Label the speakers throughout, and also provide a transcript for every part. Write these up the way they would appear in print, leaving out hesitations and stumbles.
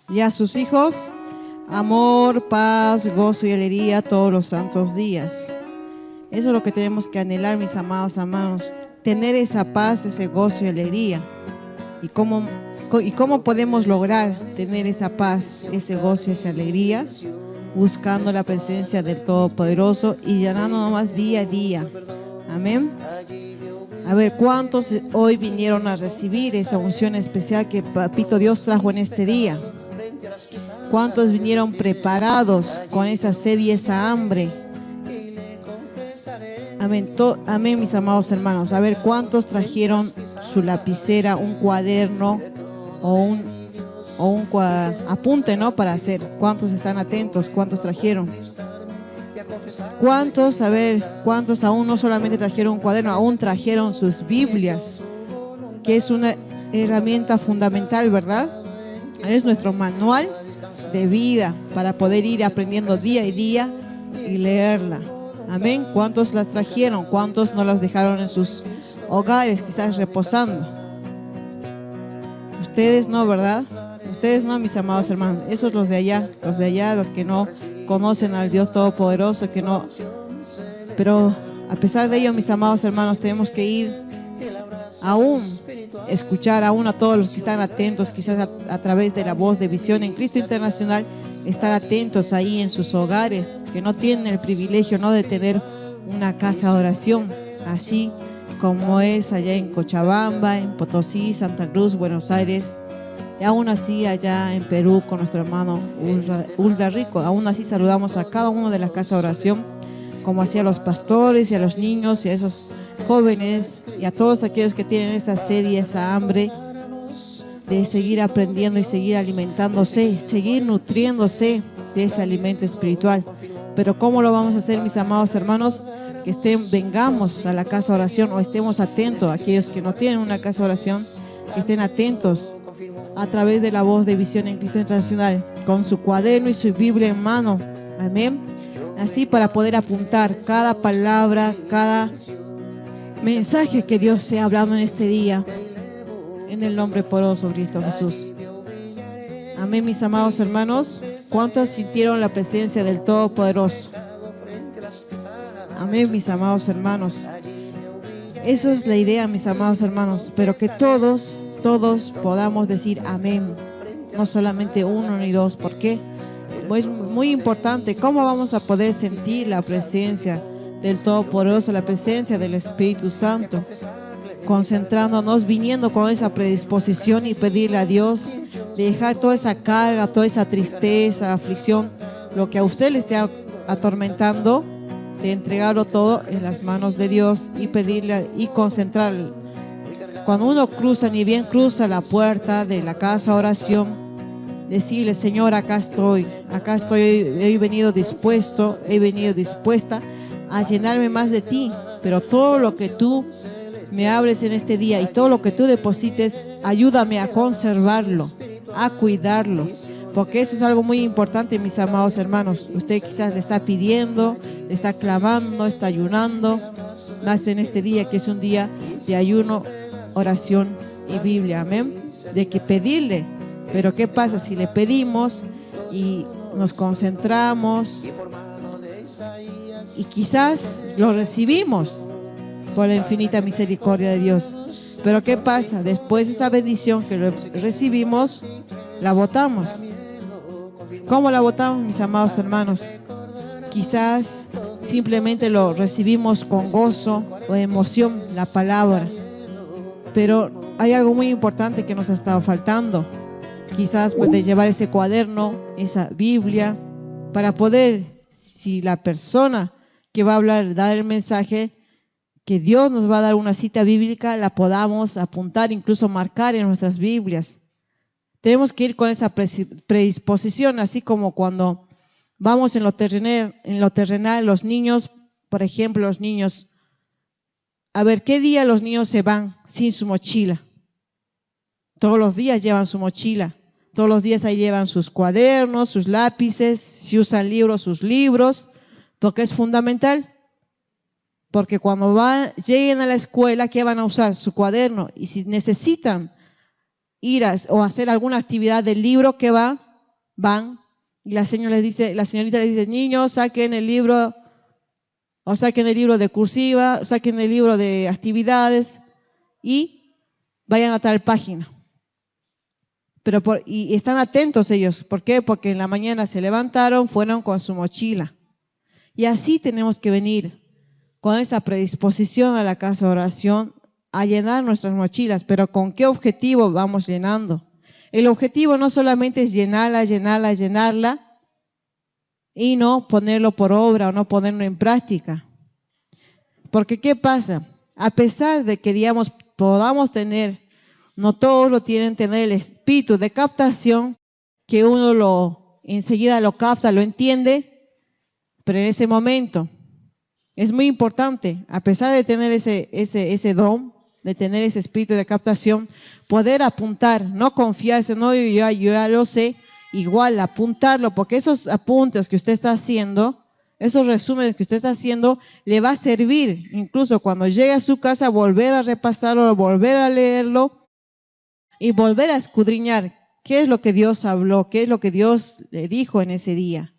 Speaker 1: y a sus hijos amor, paz, gozo y alegría todos los santos días. Eso es lo que tenemos que anhelar, mis amados hermanos, tener esa paz, ese gozo y alegría. ¿Y cómo podemos lograr tener esa paz, ese gozo y esa alegría? Buscando la presencia del Todopoderoso y llenándonos más día a día. Amén. A ver, ¿cuántos hoy vinieron a recibir esa unción especial que Papito Dios trajo en este día? ¿Cuántos vinieron preparados con esa sed y esa hambre? Amén, amén, mis amados hermanos. A ver, ¿cuántos trajeron su lapicera, un cuaderno o un apunte, ¿no? Para hacer. ¿Cuántos están atentos? ¿Cuántos trajeron? ¿Cuántos, a ver, cuántos aún no solamente trajeron un cuaderno, aún trajeron sus Biblias? Que es una herramienta fundamental, ¿verdad? Es nuestro manual de vida para poder ir aprendiendo día a día y leerla. Amén. ¿Cuántos las trajeron? ¿Cuántos no las dejaron en sus hogares, quizás reposando? Ustedes no, ¿verdad? Ustedes no, mis amados hermanos. Esos los de allá, los que no conocen al Dios Todopoderoso, que no. Pero a pesar de ello, mis amados hermanos, tenemos que ir aún, escuchar aún a todos los que están atentos, quizás a través de la voz de Visión en Cristo Internacional, estar atentos ahí en sus hogares, que no tienen el privilegio, ¿no?, de tener una casa de oración, así como es allá en Cochabamba, en Potosí, Santa Cruz, Buenos Aires, y aún así allá en Perú con nuestro hermano Ulda Rico. Aún así saludamos a cada uno de las casas de oración, como así a los pastores y a los niños y a esos jóvenes y a todos aquellos que tienen esa sed y esa hambre de seguir aprendiendo y seguir alimentándose, seguir nutriéndose de ese alimento espiritual. Pero ¿cómo lo vamos a hacer, mis amados hermanos? Que vengamos a la casa de oración, o estemos atentos a aquellos que no tienen una casa de oración, que estén atentos a través de la voz de Visión en Cristo Internacional, con su cuaderno y su Biblia en mano. Amén. Así, para poder apuntar cada palabra, cada mensaje que Dios sea hablando en este día, en el nombre poderoso de Cristo Jesús. Amén, mis amados hermanos. ¿Cuántos sintieron la presencia del Todopoderoso? Amén, mis amados hermanos. Eso es la idea, mis amados hermanos, pero que todos podamos decir amén, no solamente uno ni dos. ¿Por qué? Es muy importante. ¿Cómo vamos a poder sentir la presencia del Todopoderoso, la presencia del Espíritu Santo? Concentrándonos, viniendo con esa predisposición y pedirle a Dios, dejar toda esa carga, toda esa tristeza, aflicción, lo que a usted le esté atormentando, de entregarlo todo en las manos de Dios y pedirle y concentrarlo. Cuando uno cruza, ni bien cruza la puerta de la casa de oración, decirle: Señor, acá estoy, he venido dispuesta a llenarme más de ti, pero todo lo que tú me hables en este día y todo lo que tú deposites, ayúdame a conservarlo, a cuidarlo, porque eso es algo muy importante, mis amados hermanos. Usted quizás le está pidiendo, le está clamando, está ayunando, más en este día que es un día de ayuno, oración y Biblia. Amén. De que pedirle. Pero ¿qué pasa si le pedimos y nos concentramos y quizás lo recibimos por la infinita misericordia de Dios? Pero ¿qué pasa? Después de esa bendición que recibimos, la botamos. ¿Cómo la botamos, mis amados hermanos? Quizás simplemente lo recibimos con gozo o emoción, la palabra. Pero hay algo muy importante que nos ha estado faltando. Quizás puede llevar ese cuaderno, esa Biblia, para poder, si la persona que va a hablar da el mensaje, que Dios nos va a dar una cita bíblica, la podamos apuntar, incluso marcar en nuestras Biblias. Tenemos que ir con esa predisposición, así como cuando vamos en lo terrenal, los niños, por ejemplo, los niños, a ver, ¿qué día los niños se van sin su mochila? Todos los días llevan su mochila, todos los días ahí llevan sus cuadernos, sus lápices, si usan libros, sus libros, porque es fundamental. Porque cuando lleguen a la escuela, ¿qué van a usar? Su cuaderno. Y si necesitan ir o hacer alguna actividad del libro, ¿qué va? van y la señorita les dice, niños, saquen el libro, o saquen el libro de cursiva, saquen el libro de actividades y vayan a tal página. Y están atentos ellos. ¿Por qué? Porque en la mañana se levantaron, fueron con su mochila. Y así tenemos que venir con esa predisposición a la casa de oración, a llenar nuestras mochilas. Pero ¿con qué objetivo vamos llenando? El objetivo no solamente es llenarla y no ponerlo por obra o no ponerlo en práctica. Porque ¿qué pasa? A pesar de que, digamos, podamos tener, no todos lo tienen, tener el espíritu de captación, que uno enseguida lo capta, lo entiende, pero en ese momento es muy importante, a pesar de tener ese don, de tener ese espíritu de captación, poder apuntar, no confiarse, no, yo ya lo sé, igual apuntarlo, porque esos apuntes que usted está haciendo, esos resúmenes que usted está haciendo, le va a servir, incluso cuando llegue a su casa, volver a repasarlo, volver a leerlo y volver a escudriñar qué es lo que Dios habló, qué es lo que Dios le dijo en ese día.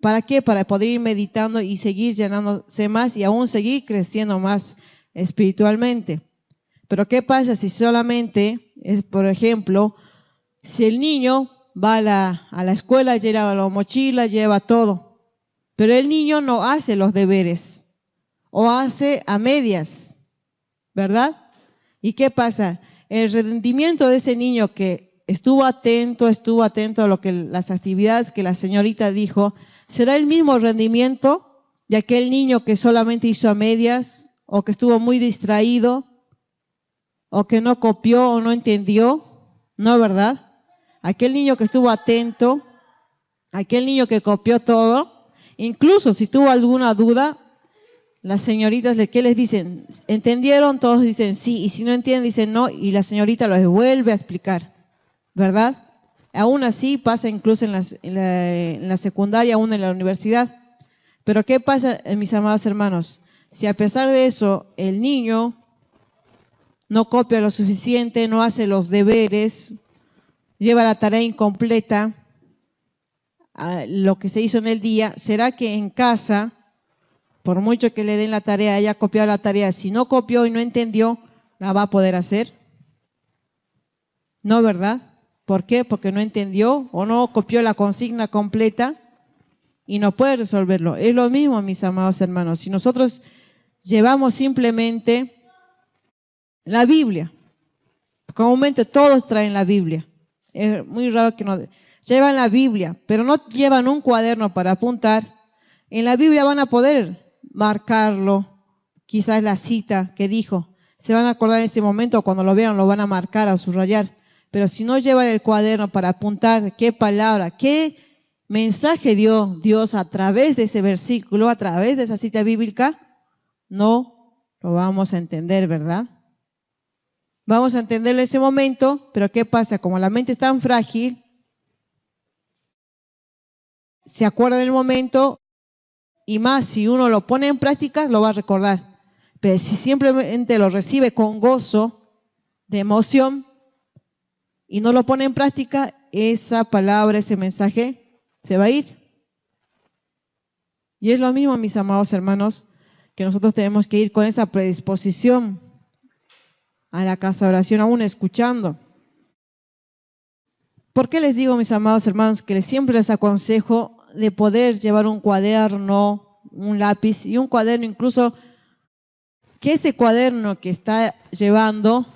Speaker 1: ¿Para qué? Para poder ir meditando y seguir llenándose más y aún seguir creciendo más espiritualmente. Pero ¿qué pasa si solamente, por ejemplo, si el niño va a la escuela, lleva la mochila, lleva todo, pero el niño no hace los deberes o hace a medias, ¿verdad? ¿Y qué pasa? El rendimiento de ese niño que estuvo atento a lo que las actividades que la señorita dijo, ¿será el mismo rendimiento de aquel niño que solamente hizo a medias o que estuvo muy distraído o que no copió o no entendió? No, ¿verdad? Aquel niño que estuvo atento, aquel niño que copió todo, incluso si tuvo alguna duda, las señoritas, ¿qué les dicen? ¿Entendieron? Todos dicen sí, y si no entienden, dicen no, y la señorita los vuelve a explicar, ¿verdad? Aún así pasa incluso en la secundaria, aún en la universidad. Pero ¿qué pasa, mis amados hermanos? Si a pesar de eso el niño no copia lo suficiente, no hace los deberes, lleva la tarea incompleta, lo que se hizo en el día, ¿será que en casa, por mucho que le den la tarea, haya copiado la tarea, si no copió y no entendió, la va a poder hacer? No, ¿verdad? ¿Por qué? Porque no entendió o no copió la consigna completa y no puede resolverlo. Es lo mismo, mis amados hermanos. Si nosotros llevamos simplemente la Biblia, comúnmente todos traen la Biblia. Es muy raro que no llevan la Biblia, pero no llevan un cuaderno para apuntar. En la Biblia van a poder marcarlo, quizás la cita que dijo. Se van a acordar en ese momento, cuando lo vean, lo van a marcar o subrayar. Pero si no llevan el cuaderno para apuntar qué palabra, qué mensaje dio Dios a través de ese versículo, a través de esa cita bíblica, no lo vamos a entender, ¿verdad? Vamos a entenderlo en ese momento, pero ¿qué pasa? Como la mente es tan frágil, se acuerda del momento y más si uno lo pone en práctica, lo va a recordar. Pero si simplemente lo recibe con gozo, de emoción, y no lo pone en práctica, esa palabra, ese mensaje, se va a ir. Y es lo mismo, mis amados hermanos, que nosotros tenemos que ir con esa predisposición a la casa de oración, aún escuchando. ¿Por qué les digo, mis amados hermanos, que siempre les aconsejo de poder llevar un cuaderno, un lápiz y un cuaderno, incluso que ese cuaderno que está llevando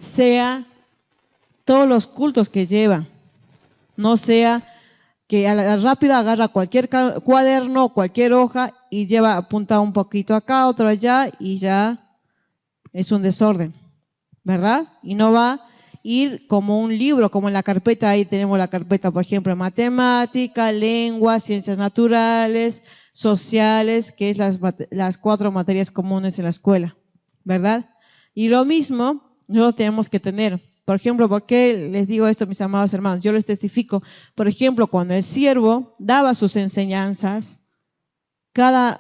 Speaker 1: sea todos los cultos que lleva, no sea que a la rápida agarra cualquier cuaderno, cualquier hoja y lleva apuntado un poquito acá, otro allá y ya es un desorden, ¿verdad? Y no va a ir como un libro, como en la carpeta, ahí tenemos la carpeta, por ejemplo, matemática, lengua, ciencias naturales, sociales, que es las 4 materias comunes en la escuela, ¿verdad? Y lo mismo nosotros tenemos que tener. Por ejemplo, ¿por qué les digo esto, mis amados hermanos? Yo les testifico, por ejemplo, cuando el siervo daba sus enseñanzas cada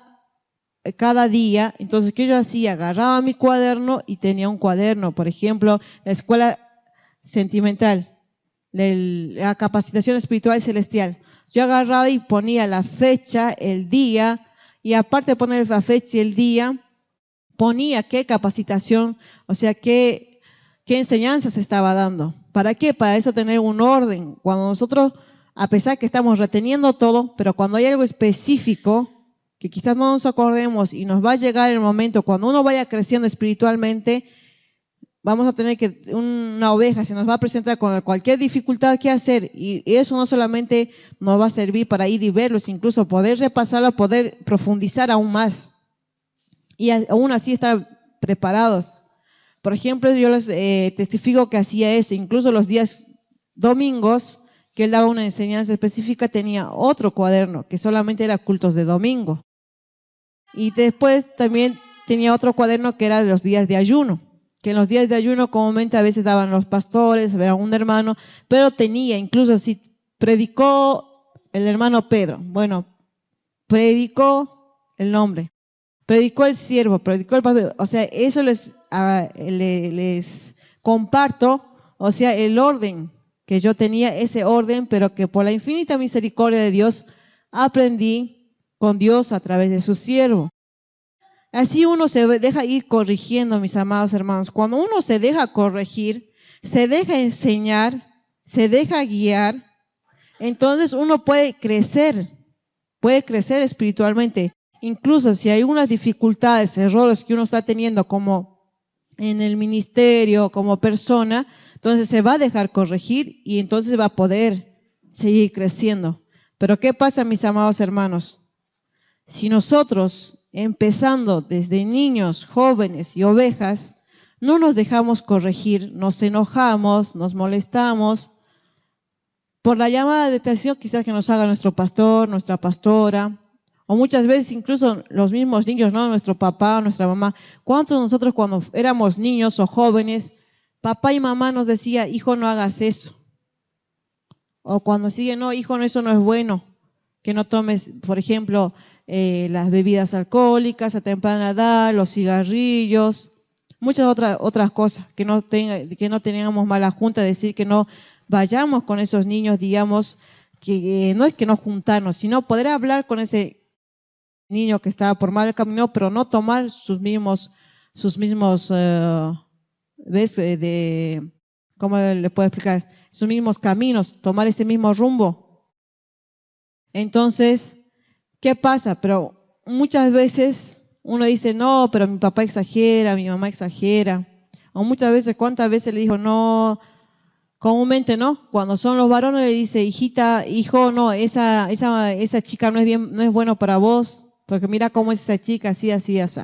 Speaker 1: día, entonces, ¿qué yo hacía? Agarraba mi cuaderno y tenía un cuaderno, por ejemplo, la escuela sentimental. la capacitación espiritual celestial. Yo agarraba y ponía la fecha, el día, y aparte de poner la fecha y el día, ponía qué capacitación, o sea, qué enseñanza se estaba dando. ¿Para qué? Para eso tener un orden. Cuando nosotros, a pesar que estamos reteniendo todo, pero cuando hay algo específico, que quizás no nos acordemos y nos va a llegar el momento, cuando uno vaya creciendo espiritualmente, vamos a tener que, una oveja se nos va a presentar con cualquier dificultad que hacer, y eso no solamente nos va a servir para ir y verlos, incluso poder repasarlo, poder profundizar aún más, y aún así estar preparados. Por ejemplo, yo les testifico que hacía eso, incluso los días domingos, que él daba una enseñanza específica, tenía otro cuaderno, que solamente era cultos de domingo. Y después también tenía otro cuaderno que era de los días de ayuno, que en los días de ayuno comúnmente a veces daban los pastores, era un hermano, pero tenía, incluso si predicó el hermano Pedro, bueno, predicó el nombre, predicó el siervo, predicó el pastor, o sea, eso les comparto, o sea, el orden que yo tenía, ese orden, pero que por la infinita misericordia de Dios aprendí con Dios a través de su siervo. Así uno se deja ir corrigiendo, mis amados hermanos. Cuando uno se deja corregir, se deja enseñar, se deja guiar, entonces uno puede crecer espiritualmente. Incluso si hay unas dificultades, errores que uno está teniendo como en el ministerio, como persona, entonces se va a dejar corregir y entonces va a poder seguir creciendo. Pero ¿qué pasa, mis amados hermanos? Si nosotros, empezando desde niños, jóvenes y ovejas, no nos dejamos corregir, nos enojamos, nos molestamos por la llamada de atención quizás que nos haga nuestro pastor, nuestra pastora, o muchas veces incluso los mismos niños, ¿no? Nuestro papá, nuestra mamá. ¿Cuántos de nosotros cuando éramos niños o jóvenes, papá y mamá nos decía, hijo, no hagas eso? O cuando sigue, no, hijo, no, eso no es bueno, que no tomes, por ejemplo, las bebidas alcohólicas a temprana edad, los cigarrillos, muchas otras cosas, que no tengamos mala junta, decir que no vayamos con esos niños, digamos, que no es que no juntarnos, sino poder hablar con ese niño que estaba por mal camino, pero no tomar sus mismos ¿cómo le puedo explicar? Sus mismos caminos, tomar ese mismo rumbo. Entonces, ¿qué pasa? Pero muchas veces uno dice, no, pero mi papá exagera, mi mamá exagera. O muchas veces, ¿cuántas veces le dijo no? Comúnmente, ¿no? Cuando son los varones le dice, hijita, hijo, no, esa chica no es bueno para vos, porque mira cómo es esa chica, así, así, así.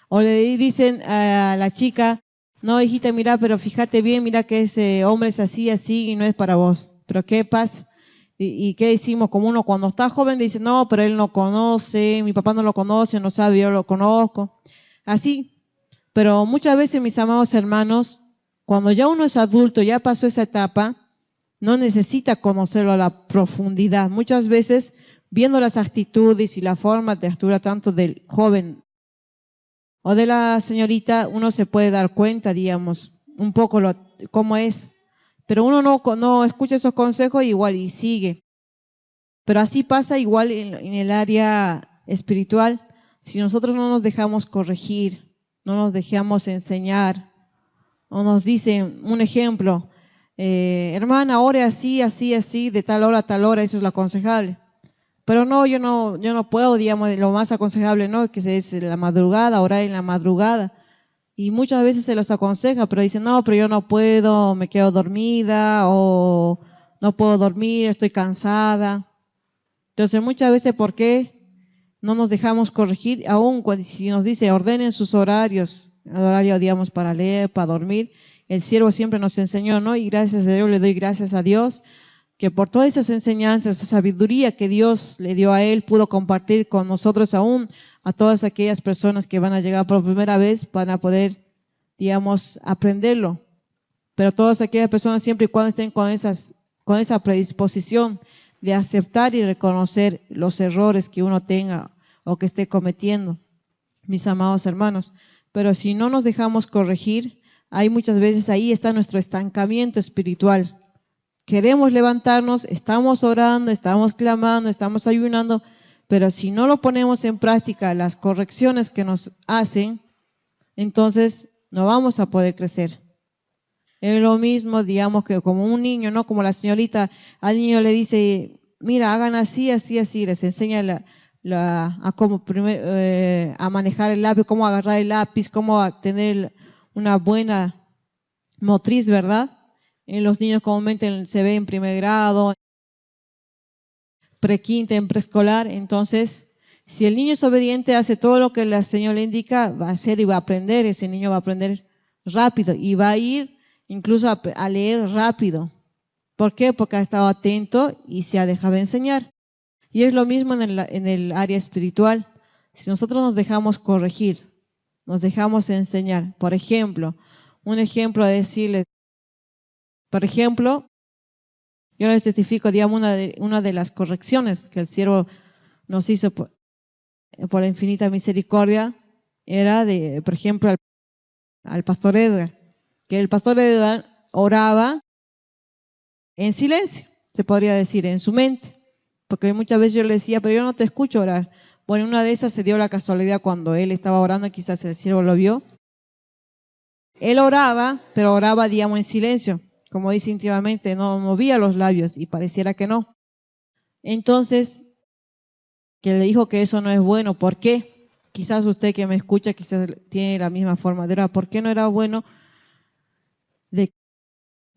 Speaker 1: O le dicen a la chica, no, hijita, mira, pero fíjate bien, mira que ese hombre es así, así y no es para vos. Pero ¿qué pasa? ¿Y qué decimos? Como uno cuando está joven dice, no, pero él no conoce, mi papá no lo conoce, no sabe, yo lo conozco. Así. Pero muchas veces, mis amados hermanos, cuando ya uno es adulto, ya pasó esa etapa, no necesita conocerlo a la profundidad. Muchas veces, viendo las actitudes y la forma de actuar tanto del joven o de la señorita, uno se puede dar cuenta, digamos, un poco cómo es. Pero uno no escucha esos consejos igual y sigue. Pero así pasa igual en el área espiritual. Si nosotros no nos dejamos corregir, no nos dejamos enseñar, o nos dicen un ejemplo, hermana, ore así, así, así, de tal hora a tal hora, eso es lo aconsejable. Pero no, yo no puedo, digamos, lo más aconsejable, ¿no? Que es la madrugada, orar en la madrugada. Y muchas veces se los aconseja, pero dicen, no, pero yo no puedo, me quedo dormida, o no puedo dormir, estoy cansada. Entonces, muchas veces, ¿por qué no nos dejamos corregir? Aún si nos dice, ordenen sus horarios, el horario, digamos, para leer, para dormir, el siervo siempre nos enseñó, ¿no? Y gracias a Dios, le doy gracias a Dios, que por todas esas enseñanzas, esa sabiduría que Dios le dio a él, pudo compartir con nosotros aún, a todas aquellas personas que van a llegar por primera vez, para poder, digamos, aprenderlo. Pero todas aquellas personas, siempre y cuando estén con esa predisposición de aceptar y reconocer los errores que uno tenga o que esté cometiendo, mis amados hermanos. Pero si no nos dejamos corregir, hay muchas veces ahí está nuestro estancamiento espiritual. queremos levantarnos, estamos orando, estamos clamando, estamos ayunando, pero si no lo ponemos en práctica, las correcciones que nos hacen, entonces no vamos a poder crecer. Es lo mismo, digamos, que como un niño, ¿no? Como la señorita, al niño le dice, mira, hagan así, así, así, les enseña a cómo a manejar el lápiz, cómo agarrar el lápiz, cómo tener una buena motriz, ¿verdad? En los niños comúnmente se ve en primer grado, prequinta, en preescolar. Entonces, si el niño es obediente, hace todo lo que el Señor le indica, va a hacer y va a aprender. Ese niño va a aprender rápido y va a ir incluso a leer rápido. ¿Por qué? Porque ha estado atento y se ha dejado enseñar. Y es lo mismo en el área espiritual. Si nosotros nos dejamos corregir, nos dejamos enseñar. Por ejemplo, un ejemplo de decirles, por ejemplo, yo les testifico, digamos, una de las correcciones que el siervo nos hizo por la infinita misericordia, era de, por ejemplo, al pastor Edgar, que el pastor Edgar oraba en silencio, se podría decir, en su mente, porque muchas veces yo le decía, pero yo no te escucho orar. Bueno, una de esas se dio la casualidad cuando él estaba orando, quizás el siervo lo vio. Él oraba, pero oraba, digamos, en silencio, como dice íntimamente, no movía los labios y pareciera que no. Entonces, que le dijo que eso no es bueno. ¿Por qué? Quizás usted que me escucha, quizás tiene la misma forma de orar. ¿Por qué no era bueno?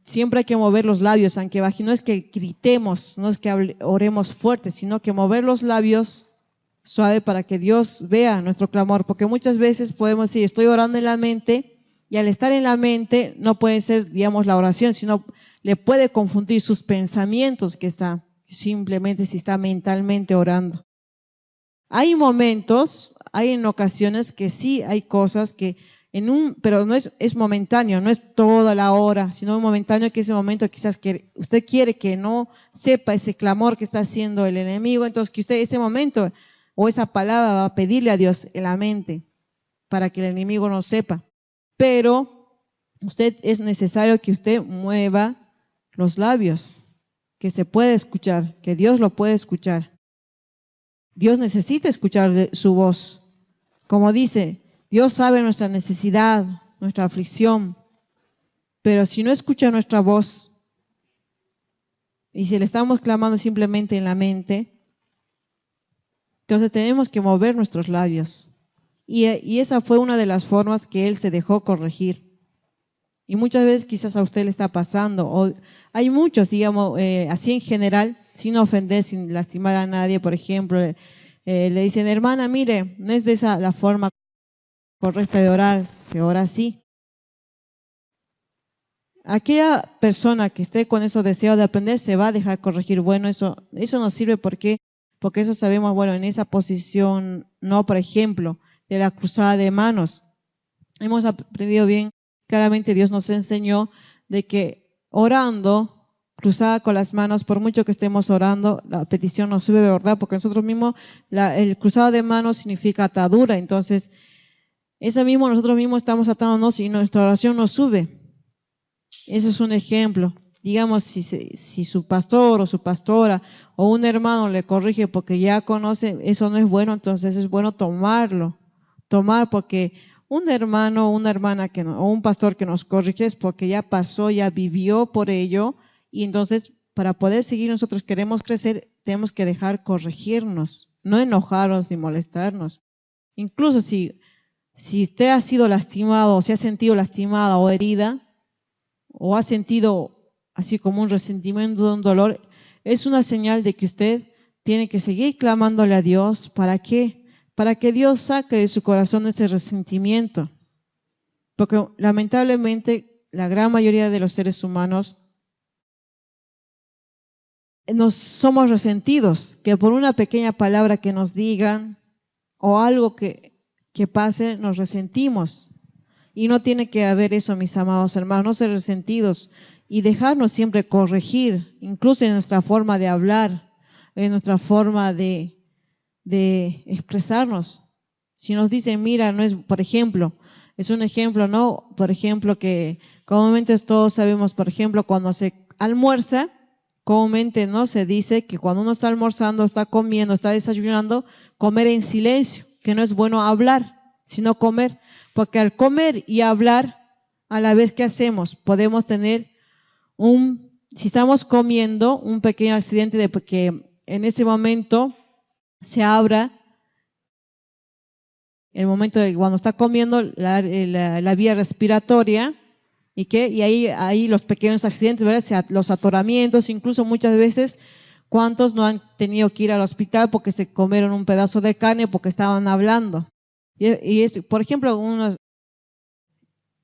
Speaker 1: Siempre hay que mover los labios, aunque baje. No es que gritemos, no es que oremos fuerte, sino que mover los labios suave para que Dios vea nuestro clamor. Porque muchas veces podemos decir, estoy orando en la mente, y al estar en la mente no puede ser, digamos, la oración, sino le puede confundir sus pensamientos que está simplemente si está mentalmente orando. Hay momentos, hay en ocasiones que sí hay cosas que pero no es momentáneo, no es toda la hora, sino momentáneo, que ese momento quizás que usted quiere que no sepa ese clamor que está haciendo el enemigo, entonces que usted ese momento o esa palabra va a pedirle a Dios en la mente para que el enemigo no sepa. Pero es necesario que usted mueva los labios, que se puede escuchar, que Dios lo puede escuchar. Dios necesita escuchar su voz. Como dice, Dios sabe nuestra necesidad, nuestra aflicción, pero si no escucha nuestra voz y si le estamos clamando simplemente en la mente, entonces tenemos que mover nuestros labios. Y esa fue una de las formas que Él se dejó corregir. Y muchas veces quizás a usted le está pasando, o hay muchos, digamos, así en general, sin ofender, sin lastimar a nadie. Por ejemplo, le dicen, hermana, mire, no es de esa la forma correcta de orar, se ora así. Aquella persona que esté con esos deseos de aprender se va a dejar corregir. Bueno, eso nos sirve porque eso sabemos, bueno, en esa posición, no, por ejemplo, de la cruzada de manos. Hemos aprendido bien, claramente Dios nos enseñó de que orando, cruzada con las manos, por mucho que estemos orando, la petición no sube, ¿verdad? Porque nosotros mismos, el cruzado de manos significa atadura, entonces nosotros mismos estamos atándonos y nuestra oración no sube. Eso es un ejemplo. Digamos, si su pastor o su pastora o un hermano le corrige porque ya conoce, eso no es bueno, entonces es bueno tomar, porque un hermano o una hermana o un pastor que nos corrige es porque ya pasó, ya vivió por ello, y entonces para poder seguir nosotros queremos crecer, tenemos que dejar corregirnos, no enojarnos ni molestarnos. Incluso si usted ha sido lastimado, o se ha sentido lastimada o herida, o ha sentido así como un resentimiento, un dolor, es una señal de que usted tiene que seguir clamándole a Dios. ¿Para qué? Para que Dios saque de su corazón ese resentimiento. Porque lamentablemente la gran mayoría de los seres humanos somos resentidos, que por una pequeña palabra que nos digan o algo que pase, nos resentimos. Y no tiene que haber eso, mis amados hermanos, no ser resentidos y dejarnos siempre corregir, incluso en nuestra forma de hablar, en nuestra forma de expresarnos. Si nos dicen, mira, no es, por ejemplo, es un ejemplo, ¿no? Por ejemplo, que comúnmente todos sabemos, por ejemplo, cuando se almuerza, comúnmente no se dice que cuando uno está almorzando, está comiendo, está desayunando, comer en silencio, que no es bueno hablar, sino comer, porque al comer y hablar, a la vez que hacemos, podemos tener si estamos comiendo, un pequeño accidente de que en ese momento se abra, el momento de cuando está comiendo la vía respiratoria, y ahí los pequeños accidentes, ¿verdad? Los atoramientos, incluso muchas veces, ¿cuántos no han tenido que ir al hospital porque se comieron un pedazo de carne porque estaban hablando? Por ejemplo,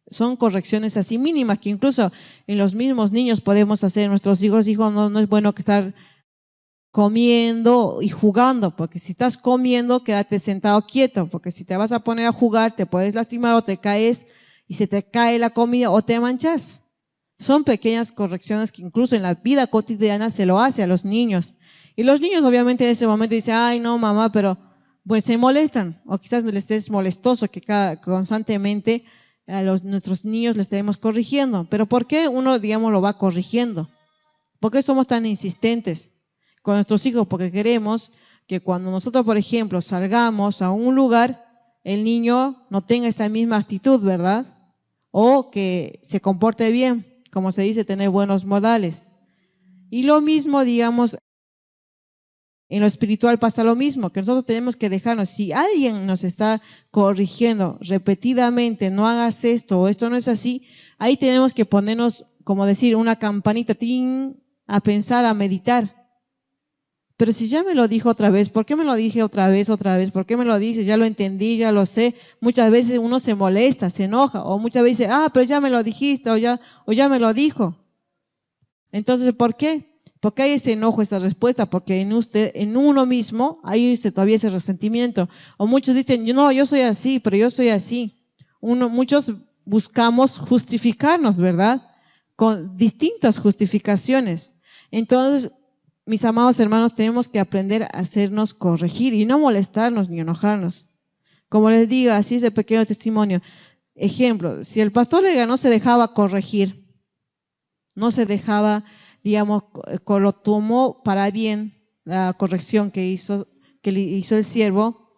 Speaker 1: son correcciones así mínimas que incluso en los mismos niños podemos hacer. Nuestros hijos, no es bueno que estar comiendo y jugando, porque si estás comiendo, quédate sentado quieto, porque si te vas a poner a jugar, te puedes lastimar o te caes y se te cae la comida o te manchas. Son pequeñas correcciones que incluso en la vida cotidiana se lo hace a los niños. Y los niños obviamente en ese momento dicen, ay no mamá, pero pues se molestan, o quizás les es molestoso que constantemente a nuestros niños les estemos corrigiendo. Pero ¿por qué uno, digamos, lo va corrigiendo? ¿Por qué somos tan insistentes con nuestros hijos? Porque queremos que cuando nosotros, por ejemplo, salgamos a un lugar, el niño no tenga esa misma actitud, ¿verdad? O que se comporte bien, como se dice, tener buenos modales. Y lo mismo, digamos, en lo espiritual pasa lo mismo, que nosotros tenemos que dejarnos, si alguien nos está corrigiendo repetidamente, no hagas esto o esto no es así, ahí tenemos que ponernos, como decir, una campanita, ¡ting!, a pensar, a meditar. Pero si ya me lo dijo otra vez, ¿por qué me lo dije otra vez? ¿Por qué me lo dices? Ya lo entendí, ya lo sé. Muchas veces uno se molesta, se enoja, o muchas veces, pero ya me lo dijiste, o ya me lo dijo. Entonces, ¿por qué? Porque hay ese enojo, esa respuesta, porque en uno mismo hay todavía ese resentimiento. O muchos dicen, no, yo soy así, pero yo soy así. Muchos buscamos justificarnos, ¿verdad? Con distintas justificaciones. Entonces, mis amados hermanos, tenemos que aprender a hacernos corregir y no molestarnos ni enojarnos. Como les digo, así es el pequeño testimonio. Ejemplo, si el pastor Lega no se dejaba corregir, no se dejaba, digamos, lo tomó para bien la corrección que le hizo el siervo,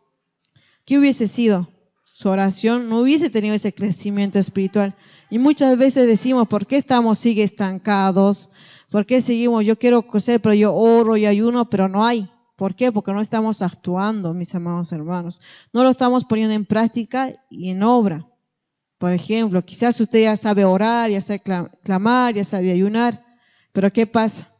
Speaker 1: ¿qué hubiese sido? Su oración no hubiese tenido ese crecimiento espiritual. Y muchas veces decimos, ¿por qué sigue estancados? ¿Por qué seguimos? Yo quiero crecer, pero yo oro y ayuno, pero no hay. ¿Por qué? Porque no estamos actuando, mis amados hermanos. No lo estamos poniendo en práctica y en obra. Por ejemplo, quizás usted ya sabe orar, ya sabe clamar, ya sabe ayunar, pero ¿qué pasa?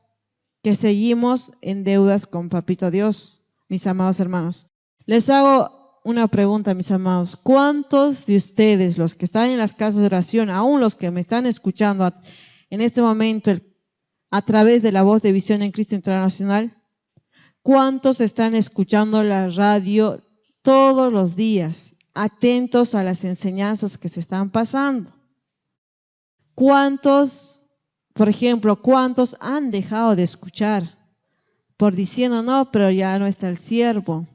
Speaker 1: Que seguimos en deudas con Papito Dios, mis amados hermanos. Les hago una pregunta, mis amados. ¿Cuántos de ustedes, los que están en las casas de oración, aún los que me están escuchando en este momento a través de la voz de Visión en Cristo Internacional, cuántos están escuchando la radio todos los días, atentos a las enseñanzas que se están pasando? ¿Cuántos, por ejemplo, cuántos han dejado de escuchar por diciendo, no, pero ya no está el siervo,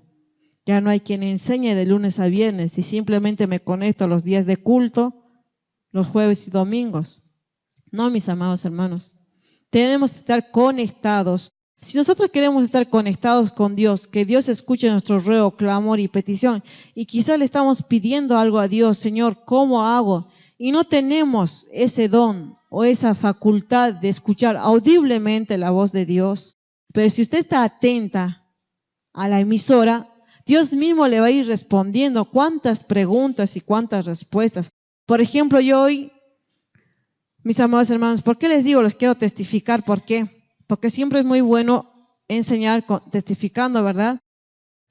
Speaker 1: ya no hay quien enseñe de lunes a viernes y simplemente me conecto a los días de culto, los jueves y domingos? No, mis amados hermanos, tenemos que estar conectados. Si nosotros queremos estar conectados con Dios, que Dios escuche nuestro ruego, clamor y petición, y quizá le estamos pidiendo algo a Dios, Señor, ¿cómo hago? Y no tenemos ese don o esa facultad de escuchar audiblemente la voz de Dios, pero si usted está atenta a la emisora, Dios mismo le va a ir respondiendo cuántas preguntas y cuántas respuestas. Por ejemplo, yo hoy, mis amados hermanos, ¿por qué les digo? Les quiero testificar. ¿Por qué? Porque siempre es muy bueno enseñar testificando, ¿verdad?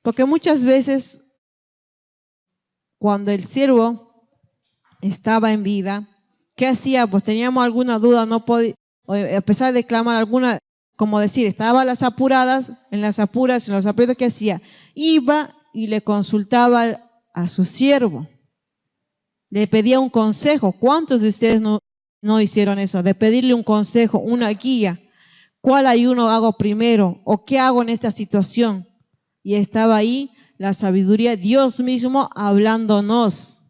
Speaker 1: Porque muchas veces cuando el siervo estaba en vida, ¿qué hacía? Pues teníamos alguna duda, no podía, a pesar de clamar alguna, como decir, estaba en los apuros, ¿qué hacía? Iba y le consultaba a su siervo, le pedía un consejo. ¿Cuántos de ustedes no hicieron eso? De pedirle un consejo, una guía. ¿Cuál ayuno hago primero? ¿O qué hago en esta situación? Y estaba ahí la sabiduría, Dios mismo hablándonos.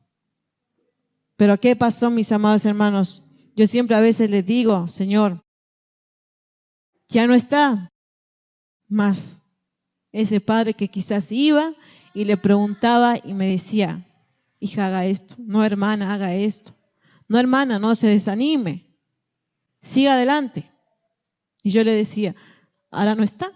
Speaker 1: Pero ¿qué pasó, mis amados hermanos? Yo siempre a veces les digo, Señor, Ya no está más ese padre que quizás iba y le preguntaba y me decía, hija, haga esto. No, hermana, haga esto. No, hermana, no se desanime. Siga adelante. Y yo le decía, ahora no está.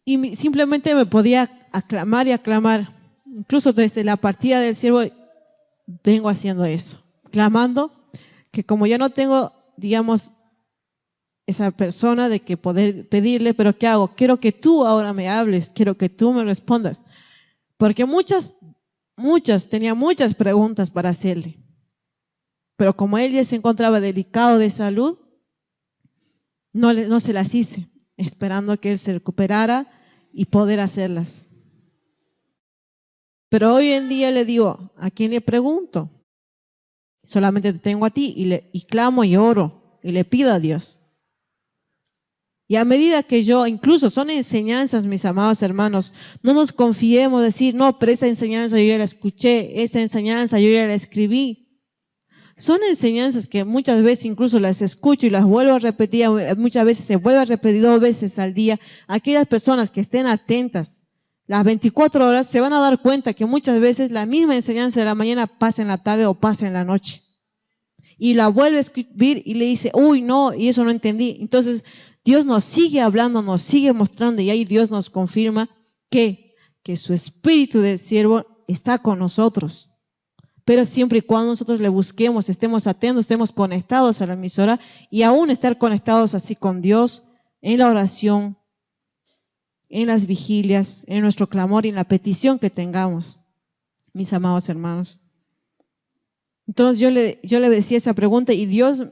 Speaker 1: Y simplemente me podía aclamar y aclamar. Incluso desde la partida del siervo vengo haciendo eso. Clamando que como yo no tengo, digamos, esa persona de que poder pedirle, pero ¿qué hago? Quiero que tú ahora me hables, quiero que tú me respondas. Porque tenía muchas preguntas para hacerle. Pero como él ya se encontraba delicado de salud, no se las hice, esperando que él se recuperara y poder hacerlas. Pero hoy en día le digo, ¿a quién le pregunto? Solamente te tengo a ti y clamo y oro y le pido a Dios. Y a medida que incluso son enseñanzas, mis amados hermanos, no nos confiemos decir, no, pero esa enseñanza yo ya la escuché, esa enseñanza yo ya la escribí. Son enseñanzas que muchas veces incluso las escucho y las vuelvo a repetir, muchas veces se vuelve a repetir 2 veces al día. Aquellas personas que estén atentas las 24 horas se van a dar cuenta que muchas veces la misma enseñanza de la mañana pasa en la tarde o pasa en la noche. Y la vuelve a escribir y le dice, uy, no, y eso no entendí. Entonces, Dios nos sigue hablando, nos sigue mostrando y ahí Dios nos confirma que su espíritu de siervo está con nosotros. Pero siempre y cuando nosotros le busquemos, estemos atentos, estemos conectados a la emisora y aún estar conectados así con Dios en la oración, en las vigilias, en nuestro clamor y en la petición que tengamos, mis amados hermanos. Entonces yo le decía esa pregunta y Dios,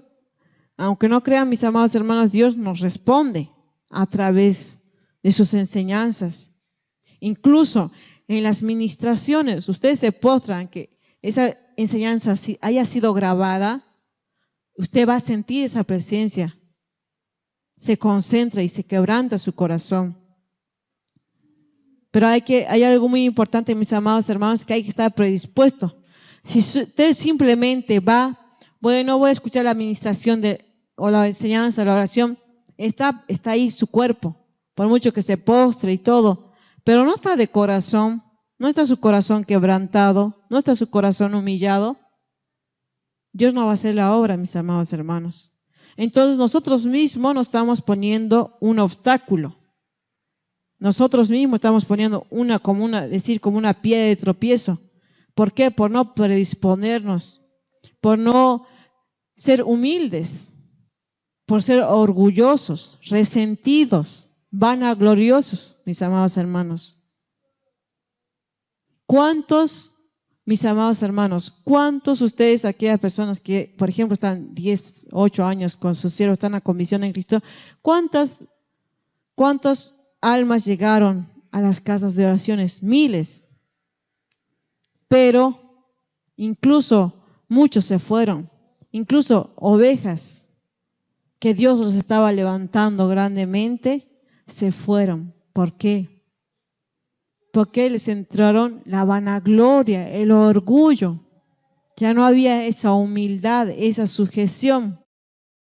Speaker 1: aunque no crean mis amados hermanos, Dios nos responde a través de sus enseñanzas. Incluso en las ministraciones, ustedes se postran que esa enseñanza haya sido grabada, usted va a sentir esa presencia, se concentra y se quebranta su corazón. Pero hay algo muy importante, mis amados hermanos, que hay que estar predispuesto. Si usted simplemente va, bueno, voy a escuchar la administración o la enseñanza, la oración, está ahí su cuerpo, por mucho que se postre y todo, pero no está de corazón, no está su corazón quebrantado, no está su corazón humillado, Dios no va a hacer la obra, mis amados hermanos. Entonces nosotros mismos nos estamos poniendo un obstáculo. Nosotros mismos estamos poniendo como una piedra de tropiezo. ¿Por qué? Por no predisponernos, por no ser humildes, por ser orgullosos, resentidos, vanagloriosos, mis amados hermanos. ¿Cuántos, mis amados hermanos, cuántos ustedes, aquellas personas que, por ejemplo, están 10, 8 años con sus siervos, están a convicción en Cristo, cuántas almas llegaron a las casas de oraciones? Miles. Pero incluso muchos se fueron, incluso ovejas que Dios los estaba levantando grandemente, se fueron. ¿Por qué? Porque les entraron la vanagloria, el orgullo. Ya no había esa humildad, esa sujeción.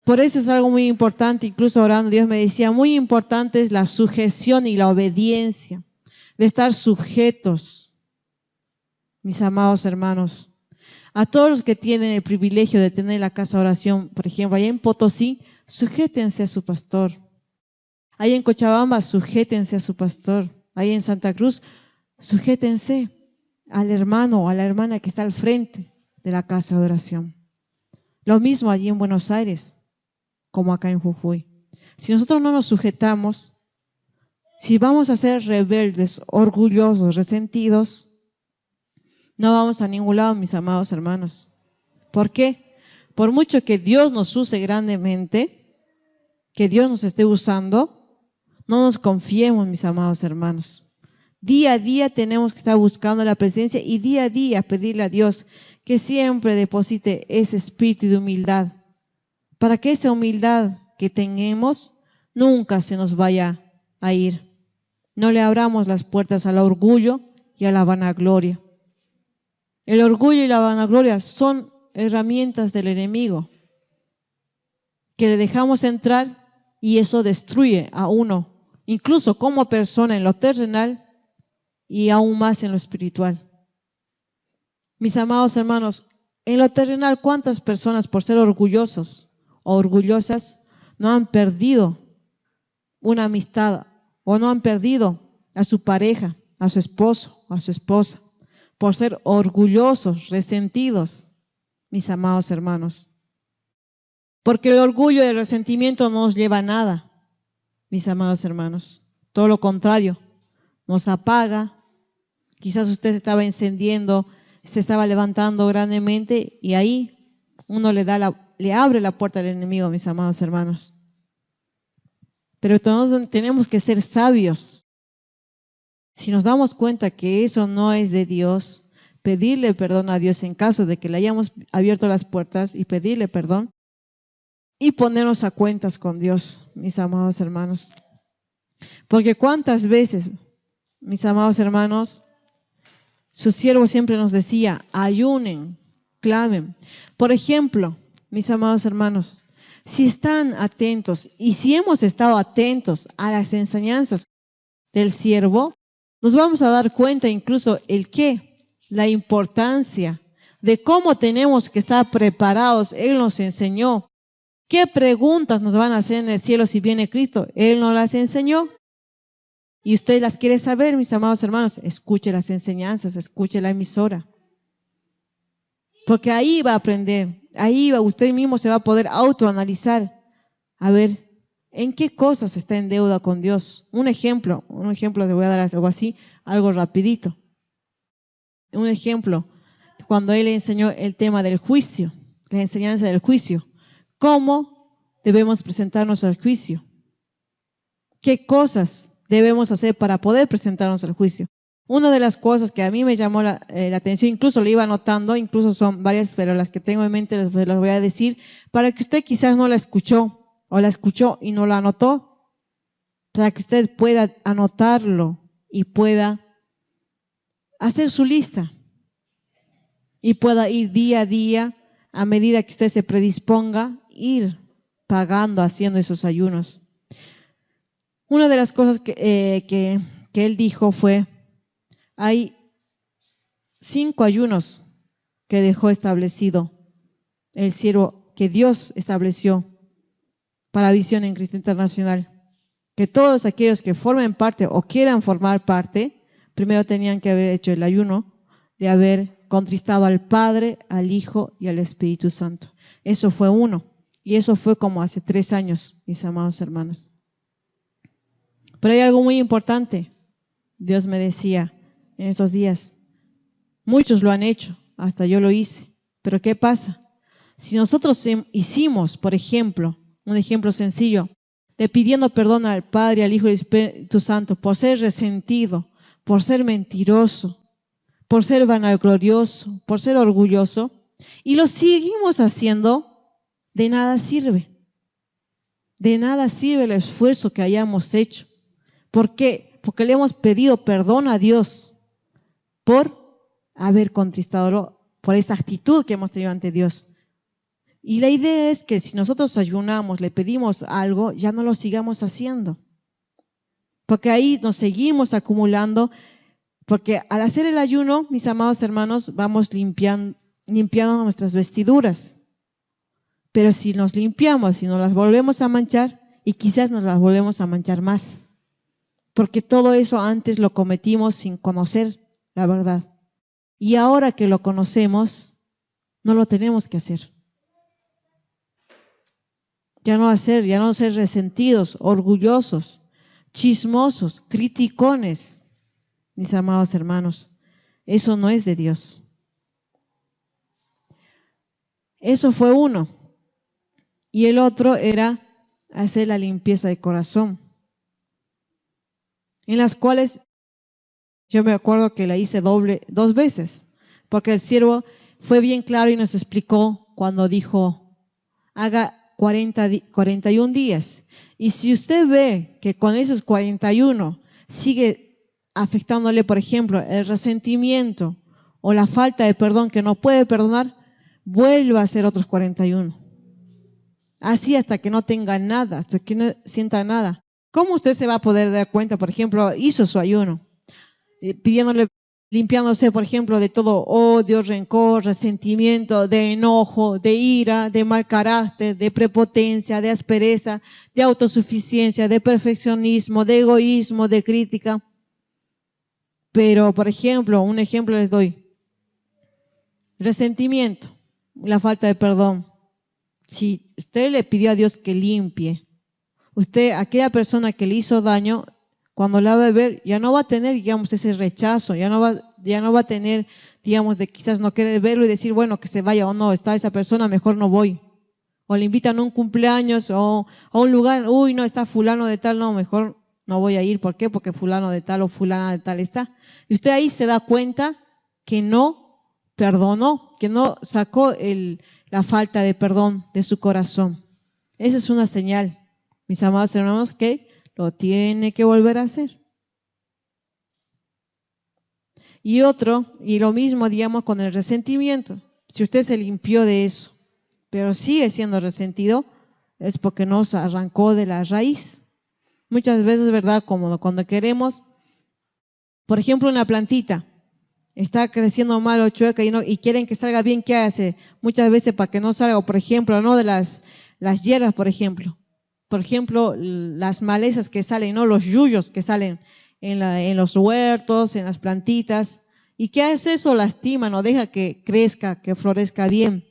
Speaker 1: Por eso es algo muy importante, incluso orando, Dios me decía, muy importante es la sujeción y la obediencia, de estar sujetos. Mis amados hermanos, a todos los que tienen el privilegio de tener la casa de oración, por ejemplo, allá en Potosí, sujétense a su pastor. Allá en Cochabamba, sujétense a su pastor. Allá en Santa Cruz, sujétense al hermano o a la hermana que está al frente de la casa de oración. Lo mismo allí en Buenos Aires, como acá en Jujuy. Si nosotros no nos sujetamos, si vamos a ser rebeldes, orgullosos, resentidos, no vamos a ningún lado, mis amados hermanos. ¿Por qué? Por mucho que Dios nos use grandemente, que Dios nos esté usando, no nos confiemos, mis amados hermanos. Día a día tenemos que estar buscando la presencia y día a día pedirle a Dios que siempre deposite ese espíritu de humildad, para que esa humildad que tengamos nunca se nos vaya a ir. No le abramos las puertas al orgullo y a la vanagloria. El orgullo y la vanagloria son herramientas del enemigo que le dejamos entrar y eso destruye a uno, incluso como persona en lo terrenal y aún más en lo espiritual. Mis amados hermanos, en lo terrenal, ¿cuántas personas por ser orgullosos o orgullosas no han perdido una amistad o no han perdido a su pareja, a su esposo, a su esposa, por ser orgullosos, resentidos, mis amados hermanos? Porque el orgullo y el resentimiento no nos lleva a nada, mis amados hermanos. Todo lo contrario, nos apaga. Quizás usted se estaba encendiendo, se estaba levantando grandemente y ahí uno le abre la puerta al enemigo, mis amados hermanos. Pero todos tenemos que ser sabios. Si nos damos cuenta que eso no es de Dios, pedirle perdón a Dios en caso de que le hayamos abierto las puertas y pedirle perdón y ponernos a cuentas con Dios, mis amados hermanos. Porque cuántas veces, mis amados hermanos, su siervo siempre nos decía, ayunen, clamen. Por ejemplo, mis amados hermanos, si están atentos y si hemos estado atentos a las enseñanzas del siervo, nos vamos a dar cuenta incluso la importancia de cómo tenemos que estar preparados. Él nos enseñó. ¿Qué preguntas nos van a hacer en el cielo si viene Cristo? Él nos las enseñó. Y usted las quiere saber, mis amados hermanos, escuche las enseñanzas, escuche la emisora. Porque ahí va a aprender, usted mismo se va a poder autoanalizar, a ver, ¿en qué cosas está en deuda con Dios? Un ejemplo le voy a dar algo así, algo rapidito. Un ejemplo, cuando él enseñó el tema del juicio, la enseñanza del juicio, ¿cómo debemos presentarnos al juicio? ¿Qué cosas debemos hacer para poder presentarnos al juicio? Una de las cosas que a mí me llamó la atención, incluso lo iba anotando, incluso son varias, pero las que tengo en mente las voy a decir, para que usted quizás no la escuchó, o la escuchó y no la anotó, para que usted pueda anotarlo y pueda hacer su lista y pueda ir día a día, a medida que usted se predisponga, ir pagando, haciendo esos ayunos. Una de las cosas que él dijo fue, hay 5 ayunos que dejó establecido el siervo, que Dios estableció para Visión en Cristo Internacional, que todos aquellos que formen parte o quieran formar parte, primero tenían que haber hecho el ayuno de haber contristado al Padre, al Hijo y al Espíritu Santo. Eso fue uno, y eso fue como hace 3 años, mis amados hermanos. Pero hay algo muy importante. Dios me decía en esos días, muchos lo han hecho, hasta yo lo hice, pero ¿qué pasa? Si nosotros hicimos, por ejemplo, un ejemplo sencillo, de pidiendo perdón al Padre, al Hijo y al Espíritu Santo por ser resentido, por ser mentiroso, por ser vanaglorioso, por ser orgulloso, y lo seguimos haciendo, de nada sirve. De nada sirve el esfuerzo que hayamos hecho. ¿Por qué? Porque le hemos pedido perdón a Dios por haber contristado, por esa actitud que hemos tenido ante Dios. Y la idea es que si nosotros ayunamos, le pedimos algo, ya no lo sigamos haciendo. Porque ahí nos seguimos acumulando, porque al hacer el ayuno, mis amados hermanos, vamos limpiando nuestras vestiduras. Pero si nos limpiamos, si nos las volvemos a manchar, y quizás nos las volvemos a manchar más. Porque todo eso antes lo cometimos sin conocer la verdad. Y ahora que lo conocemos, no lo tenemos que hacer. Ya no ser resentidos, orgullosos, chismosos, criticones, mis amados hermanos. Eso no es de Dios. Eso fue uno. Y el otro era hacer la limpieza de corazón, en las cuales yo me acuerdo que la hice 2 veces, porque el siervo fue bien claro y nos explicó cuando dijo, haga 41 días. Y si usted ve que con esos 41 sigue afectándole, por ejemplo, el resentimiento o la falta de perdón que no puede perdonar, vuelva a hacer otros 41. Así hasta que no tenga nada, hasta que no sienta nada. ¿Cómo usted se va a poder dar cuenta? Por ejemplo, hizo su ayuno, pidiéndole, limpiándose, por ejemplo, de todo odio, rencor, resentimiento, de enojo, de ira, de mal carácter, de prepotencia, de aspereza, de autosuficiencia, de perfeccionismo, de egoísmo, de crítica. Pero, por ejemplo, un ejemplo les doy. Resentimiento, la falta de perdón. Si usted le pidió a Dios que limpie, usted, aquella persona que le hizo daño, cuando la va a ver, ya no va a tener, digamos, ese rechazo, ya no va a tener, digamos, de quizás no querer verlo y decir, bueno, que se vaya o no, está esa persona, mejor no voy. O le invitan a un cumpleaños o a un lugar, uy, no, está fulano de tal, no, mejor no voy a ir. ¿Por qué? Porque fulano de tal o fulana de tal está. Y usted ahí se da cuenta que no perdonó, que no sacó la falta de perdón de su corazón. Esa es una señal, mis amados hermanos, que lo tiene que volver a hacer. Y lo mismo, digamos, con el resentimiento. Si usted se limpió de eso, pero sigue siendo resentido, es porque no se arrancó de la raíz. Muchas veces, ¿verdad? Como cuando queremos, por ejemplo, una plantita, está creciendo mal o chueca y quieren que salga bien, ¿qué hace? Muchas veces para que no salga, por ejemplo, ¿no? De las hierbas, por ejemplo, las malezas que salen, ¿no? Los yuyos que salen en los huertos, en las plantitas. ¿Y qué hace eso? Lastima, no deja que crezca, que florezca bien.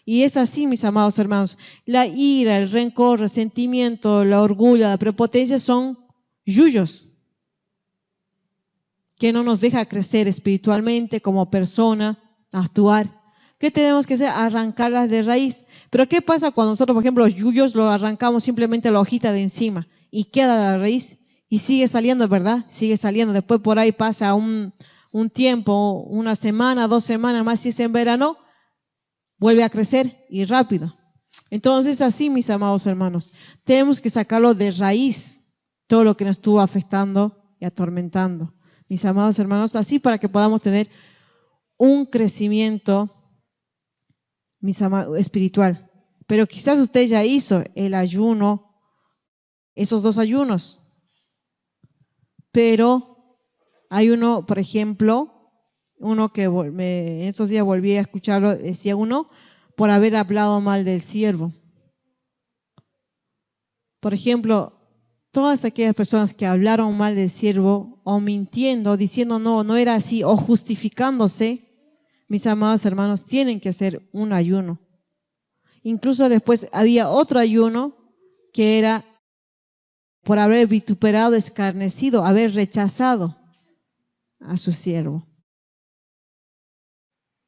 Speaker 1: Y es así, mis amados hermanos. La ira, el rencor, el resentimiento, la orgullo, la prepotencia son yuyos que no nos deja crecer espiritualmente como persona, actuar. ¿Qué tenemos que hacer? Arrancarlas de raíz. Pero ¿qué pasa cuando nosotros, por ejemplo, los yuyos lo arrancamos simplemente la hojita de encima y queda la raíz y sigue saliendo, ¿verdad? Sigue saliendo. Después por ahí pasa un tiempo, una semana, 2 semanas más, si es en verano, vuelve a crecer y rápido. Entonces, así, mis amados hermanos, tenemos que sacarlo de raíz, todo lo que nos estuvo afectando y atormentando. Mis amados hermanos, así para que podamos tener un crecimiento espiritual. Pero quizás usted ya hizo el ayuno, esos 2 ayunos. Pero hay uno, por ejemplo, uno que en esos días volví a escucharlo, decía uno, por haber hablado mal del siervo. Por ejemplo, todas aquellas personas que hablaron mal del siervo o mintiendo, diciendo no era así o justificándose, mis amados hermanos, tienen que hacer un ayuno. Incluso después había otro ayuno que era por haber vituperado, escarnecido, haber rechazado a su siervo.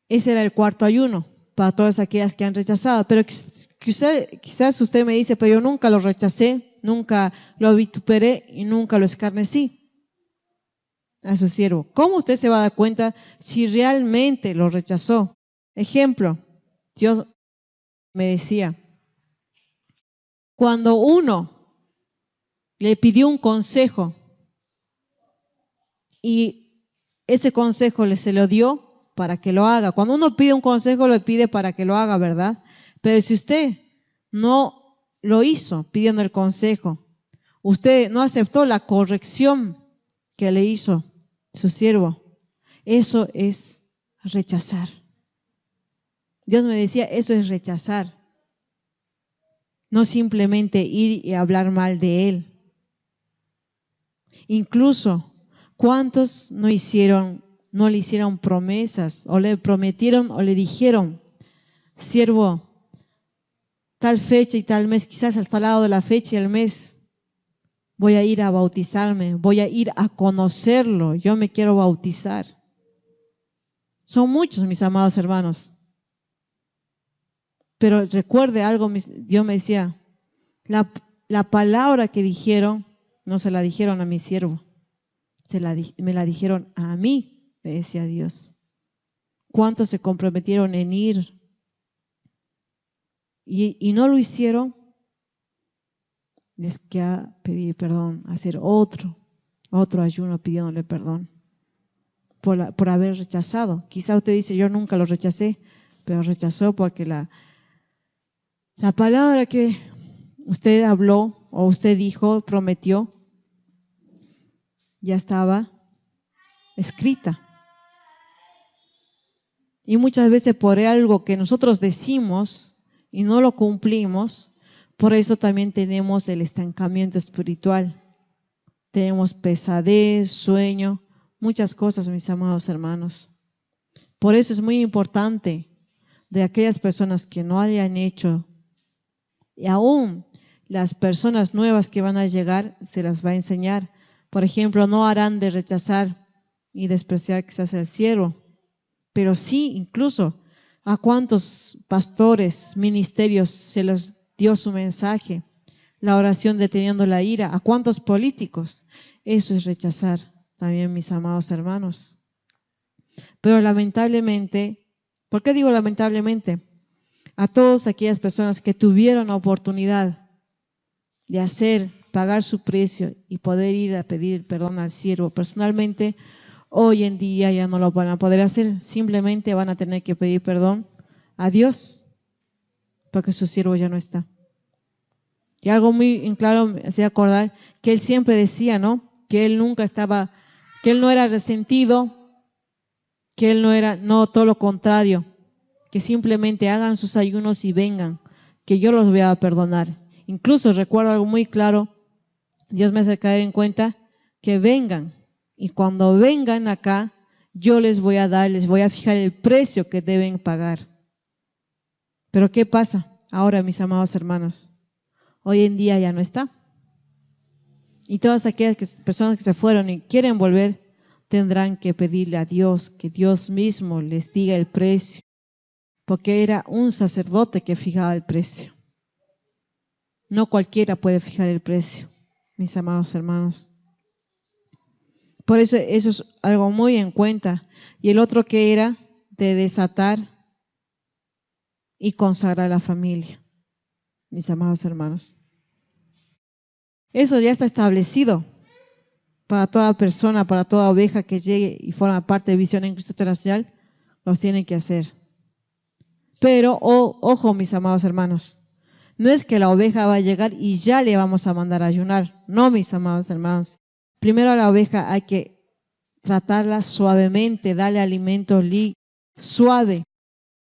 Speaker 1: Ese era el 4.º ayuno para todas aquellas que han rechazado. Pero quizás usted me dice, pero yo nunca lo rechacé, nunca lo vituperé y nunca lo escarnecí a su siervo. ¿Cómo usted se va a dar cuenta si realmente lo rechazó? Ejemplo, Dios me decía, cuando uno le pidió un consejo y ese consejo se lo dio para que lo haga. Cuando uno pide un consejo, lo pide para que lo haga, ¿verdad? Pero si usted no lo hizo pidiendo el consejo, usted no aceptó la corrección que le hizo su siervo, eso es rechazar. Dios me decía, eso es rechazar. No simplemente ir y hablar mal de él. Incluso, ¿cuántos no le hicieron promesas o le prometieron o le dijeron, siervo, tal fecha y tal mes, quizás hasta al lado de la fecha y el mes, voy a ir a bautizarme, voy a ir a conocerlo, yo me quiero bautizar? Son muchos, mis amados hermanos. Pero recuerde algo, Dios me decía, la palabra que dijeron, no se la dijeron a mi siervo, me la dijeron a mí, me decía Dios. ¿Cuántos se comprometieron en ir y no lo hicieron? Les queda pedir perdón, hacer otro ayuno pidiéndole perdón por haber rechazado. Quizá usted dice, yo nunca lo rechacé, pero rechazó porque La palabra que usted habló o usted dijo, prometió, ya estaba escrita. Y muchas veces por algo que nosotros decimos y no lo cumplimos, por eso también tenemos el estancamiento espiritual. Tenemos pesadez, sueño, muchas cosas, mis amados hermanos. Por eso es muy importante de aquellas personas que no hayan hecho, y aún las personas nuevas que van a llegar, se las va a enseñar. Por ejemplo, no harán de rechazar y despreciar quizás el siervo, pero sí, incluso, a cuántos pastores, ministerios se les dio su mensaje, la oración deteniendo la ira, a cuántos políticos. Eso es rechazar también, mis amados hermanos. Pero lamentablemente, ¿por qué digo lamentablemente? A todas aquellas personas que tuvieron la oportunidad de pagar su precio y poder ir a pedir perdón al siervo personalmente, hoy en día ya no lo van a poder hacer, simplemente van a tener que pedir perdón a Dios, porque su siervo ya no está. Y algo muy en claro me hacía acordar que él siempre decía, ¿no? Que él nunca estaba, que él no era resentido, que él no era, no, todo lo contrario, que simplemente hagan sus ayunos y vengan, que yo los voy a perdonar. Incluso recuerdo algo muy claro, Dios me hace caer en cuenta que vengan, y cuando vengan acá, yo les voy a fijar el precio que deben pagar. Pero ¿qué pasa ahora, mis amados hermanos? Hoy en día ya no está. Y todas aquellas personas que se fueron y quieren volver, tendrán que pedirle a Dios, que Dios mismo les diga el precio, porque era un sacerdote que fijaba el precio. No cualquiera puede fijar el precio, mis amados hermanos. Por eso es algo muy en cuenta. Y el otro que era de desatar y consagrar a la familia, mis amados hermanos. Eso ya está establecido para toda persona, para toda oveja que llegue y forma parte de Visión en Cristo Internacional, los tienen que hacer. Pero, ojo, mis amados hermanos, no es que la oveja va a llegar y ya le vamos a mandar a ayunar. No, mis amados hermanos. Primero a la oveja hay que tratarla suavemente, darle alimento suave.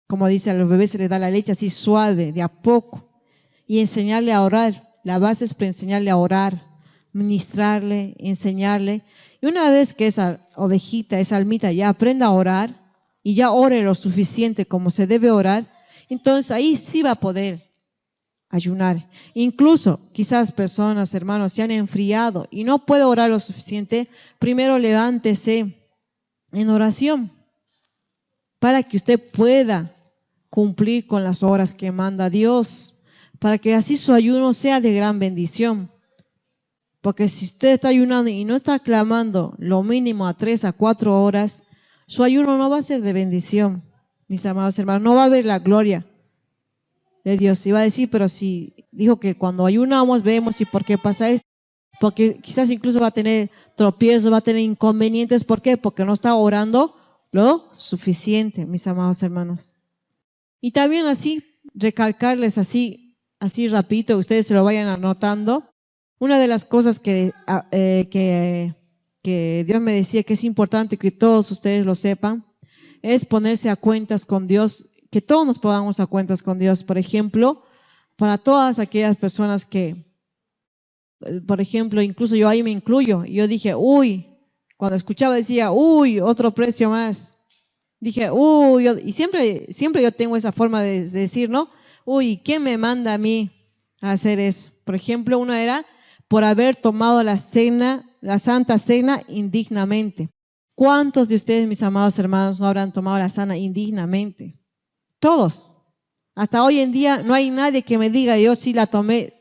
Speaker 1: Como dice, a los bebés se les da la leche así suave, de a poco. Y enseñarle a orar. La base es para enseñarle a orar, ministrarle, enseñarle. Y una vez que esa ovejita, esa almita ya aprenda a orar y ya ore lo suficiente como se debe orar, entonces ahí sí va a poder ayunar. Incluso quizás personas, hermanos, se han enfriado y no puede orar lo suficiente. Primero levántese en oración para que usted pueda cumplir con las horas que manda Dios, para que así su ayuno sea de gran bendición. Porque si usted está ayunando y no está clamando lo mínimo a 3 a 4 horas, su ayuno no va a ser de bendición, mis amados hermanos, no va a ver la gloria de Dios. Y va a decir, pero si dijo que cuando ayunamos vemos y por qué pasa esto, porque quizás incluso va a tener tropiezos, va a tener inconvenientes. ¿Por qué? Porque no está orando lo suficiente, mis amados hermanos. Y también así, recalcarles así rapidito, ustedes se lo vayan anotando. Una de las cosas que Dios me decía que es importante que todos ustedes lo sepan, es ponerse a cuentas con Dios, que todos nos pongamos a cuentas con Dios. Por ejemplo, para todas aquellas personas que, por ejemplo, incluso yo ahí me incluyo, yo dije, cuando escuchaba decía, otro precio más. Dije, y siempre yo tengo esa forma de decir, ¿no? ¿Quién me manda a mí a hacer eso? Por ejemplo, uno era por haber tomado la Santa Cena indignamente. ¿Cuántos de ustedes, mis amados hermanos, no habrán tomado la cena indignamente? Todos. Hasta hoy en día no hay nadie que me diga, yo sí la tomé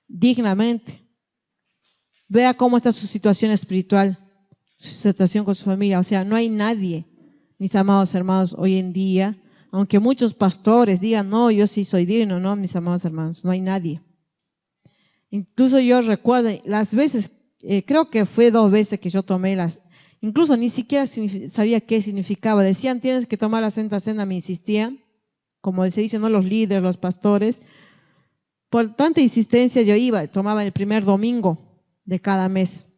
Speaker 1: dignamente. Vea cómo está su situación espiritual, su situación con su familia. O sea, no hay nadie, mis amados hermanos, hoy en día, aunque muchos pastores digan, no, yo sí soy digno, no, mis amados hermanos, no hay nadie. Incluso yo recuerdo las veces, creo que fue 2 veces que yo tomé incluso ni siquiera sabía qué significaba. Decían, tienes que tomar la Santa Cena, me insistían, como se dice, ¿no? Los líderes, los pastores. por tanta insistencia yo iba, tomaba el primer domingo de cada mes.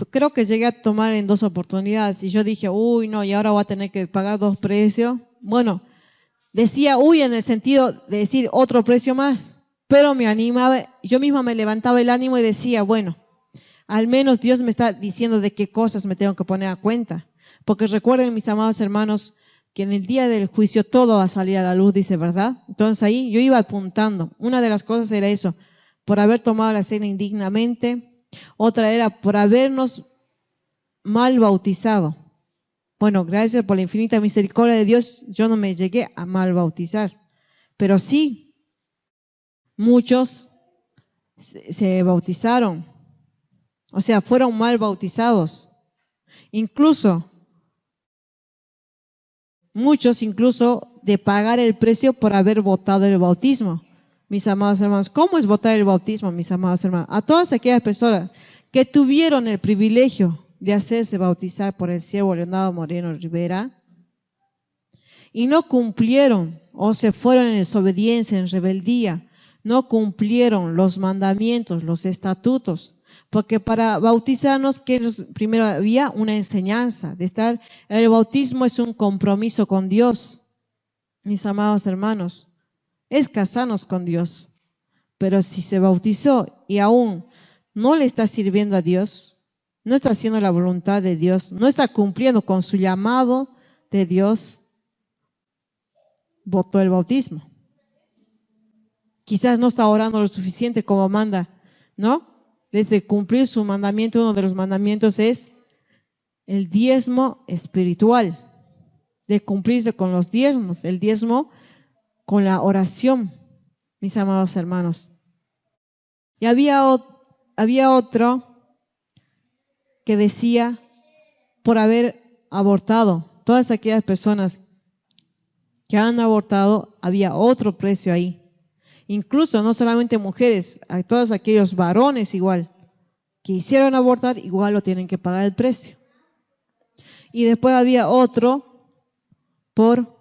Speaker 1: Creo que llegué a tomar en 2 oportunidades y yo dije, uy, no, y ahora voy a tener que pagar 2 precios. Bueno, decía, uy, en el sentido de decir otro precio más, pero me animaba, yo misma me levantaba el ánimo y decía, bueno, al menos Dios me está diciendo de qué cosas me tengo que poner a cuenta. Porque recuerden, mis amados hermanos, que en el día del juicio todo va a salir a la luz, dice, ¿verdad? Entonces ahí yo iba apuntando. Una de las cosas era eso, por haber tomado la cena indignamente. Otra era por habernos mal bautizado. Bueno, gracias por la infinita misericordia de Dios, yo no me llegué a mal bautizar. Pero sí, muchos se bautizaron. O sea, fueron mal bautizados. Muchos incluso de pagar el precio por haber votado el bautismo. Mis amados hermanos, ¿cómo es votar el bautismo, mis amados hermanos? A todas aquellas personas que tuvieron el privilegio de hacerse bautizar por el siervo Leonardo Moreno Rivera y no cumplieron o se fueron en desobediencia, en rebeldía, no cumplieron los mandamientos, los estatutos. Porque para bautizarnos, primero había una enseñanza de estar, el bautismo es un compromiso con Dios, mis amados hermanos, es casarnos con Dios. Pero si se bautizó y aún no le está sirviendo a Dios, no está haciendo la voluntad de Dios, no está cumpliendo con su llamado de Dios, votó el bautismo. Quizás no está orando lo suficiente como manda, ¿no? Desde cumplir su mandamiento, uno de los mandamientos es el diezmo espiritual, de cumplirse con los diezmos, el diezmo con la oración, mis amados hermanos. Y había otro que decía, por haber abortado, todas aquellas personas que han abortado, había otro precio ahí. Incluso no solamente mujeres, a todos aquellos varones igual, que hicieron abortar, igual lo tienen que pagar el precio. Y después había otro por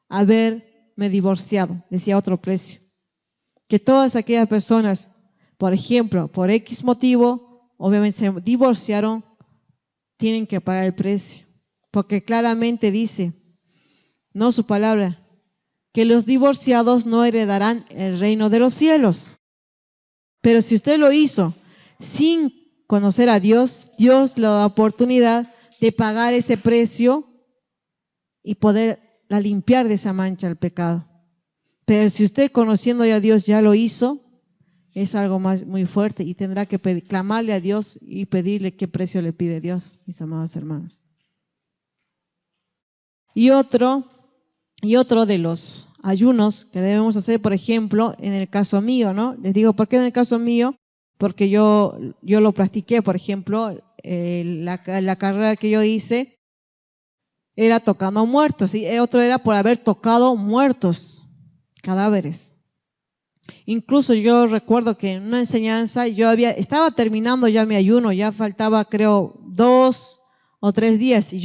Speaker 1: haberme divorciado, decía otro precio. Que todas aquellas personas, por ejemplo, por X motivo, obviamente se divorciaron, tienen que pagar el precio. Porque claramente dice, no su palabra, que los divorciados no heredarán el reino de los cielos. Pero si usted lo hizo sin conocer a Dios, Dios le da oportunidad de pagar ese precio y poderla limpiar de esa mancha el pecado. Pero si usted conociendo ya a Dios ya lo hizo, es algo muy fuerte y tendrá que clamarle a Dios y pedirle qué precio le pide Dios, mis amados hermanos. Y otro de los ayunos que debemos hacer, por ejemplo, en el caso mío, ¿no? Les digo, ¿por qué en el caso mío? Porque yo lo practiqué, por ejemplo, la carrera que yo hice era tocando muertos, y otro era por haber tocado muertos, cadáveres. Incluso yo recuerdo que en una enseñanza estaba terminando ya mi ayuno, ya faltaba creo 2 o 3 días, y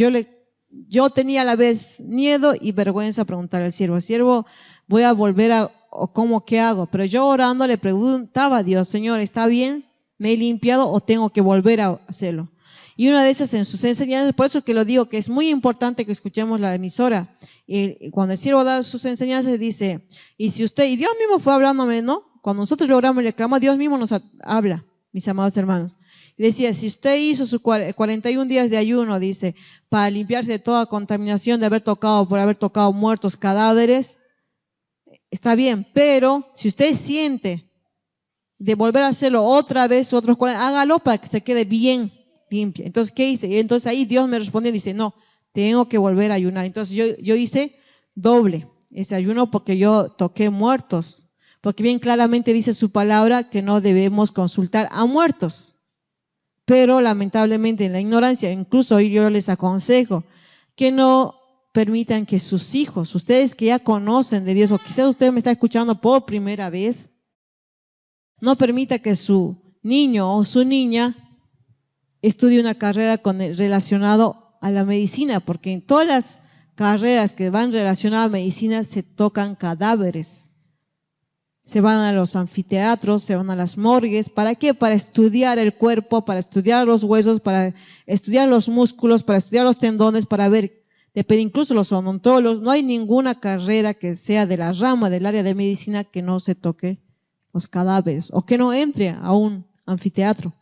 Speaker 1: yo tenía a la vez miedo y vergüenza preguntar al siervo, voy a volver o qué hago, pero yo orando le preguntaba a Dios, Señor, ¿está bien? ¿Me he limpiado o tengo que volver a hacerlo? Y una de esas en sus enseñanzas, por eso que lo digo, que es muy importante que escuchemos la emisora. Y cuando el siervo da sus enseñanzas dice, y Dios mismo fue hablándome, ¿no? Cuando nosotros logramos el reclamo, Dios mismo nos habla, mis amados hermanos. Y decía, si usted hizo sus 41 días de ayuno, dice, para limpiarse de toda contaminación por haber tocado muertos, cadáveres, está bien, pero si usted siente de volver a hacerlo otra vez, otros 40, hágalo para que se quede bien limpia. Entonces, ¿qué hice? Y entonces ahí Dios me respondió y dice, no, tengo que volver a ayunar. Entonces yo hice doble ese ayuno porque yo toqué muertos, porque bien claramente dice su palabra que no debemos consultar a muertos. Pero lamentablemente en la ignorancia, incluso hoy yo les aconsejo que no permitan que sus hijos, ustedes que ya conocen de Dios, o quizás usted me está escuchando por primera vez, no permita que su niño o su niña estudie una carrera relacionada a la medicina, porque en todas las carreras que van relacionadas a medicina se tocan cadáveres. se van a los anfiteatros, se van a las morgues. ¿Para qué? Para estudiar el cuerpo, para estudiar los huesos, para estudiar los músculos, para estudiar los tendones, para ver, depende, incluso los odontólogos. No hay ninguna carrera que sea de la rama del área de medicina que no se toque los cadáveres o que no entre a un anfiteatro.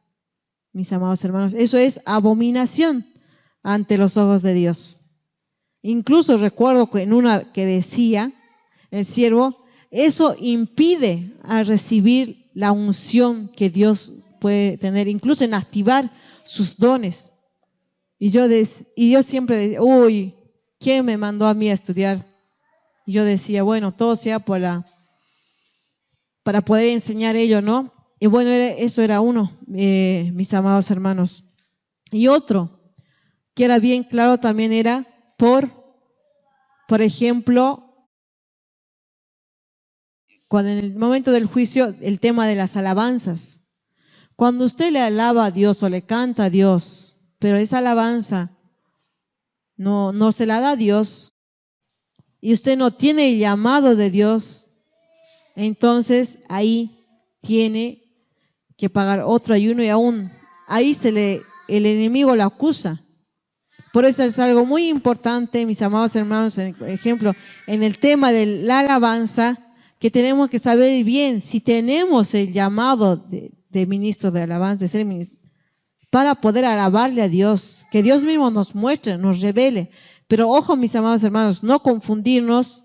Speaker 1: Mis amados hermanos, eso es abominación ante los ojos de Dios. Incluso recuerdo que en una que decía el siervo, eso impide a recibir la unción que Dios puede tener, incluso en activar sus dones. Y yo siempre decía, uy, ¿quién me mandó a mí a estudiar? Y yo decía, bueno, todo sea para poder enseñar ello, ¿no? Y bueno, eso era uno, mis amados hermanos. Y otro, que era bien claro también era por ejemplo, cuando en el momento del juicio, el tema de las alabanzas. Cuando usted le alaba a Dios o le canta a Dios, pero esa alabanza no se la da a Dios y usted no tiene el llamado de Dios, entonces ahí tiene que pagar otro ayuno y aún ahí el enemigo lo acusa. Por eso es algo muy importante, mis amados hermanos, por ejemplo, en el tema de la alabanza, que tenemos que saber bien si tenemos el llamado de ministro de alabanza, de ser ministro, para poder alabarle a Dios, que Dios mismo nos muestre, nos revele. Pero ojo, mis amados hermanos, no confundirnos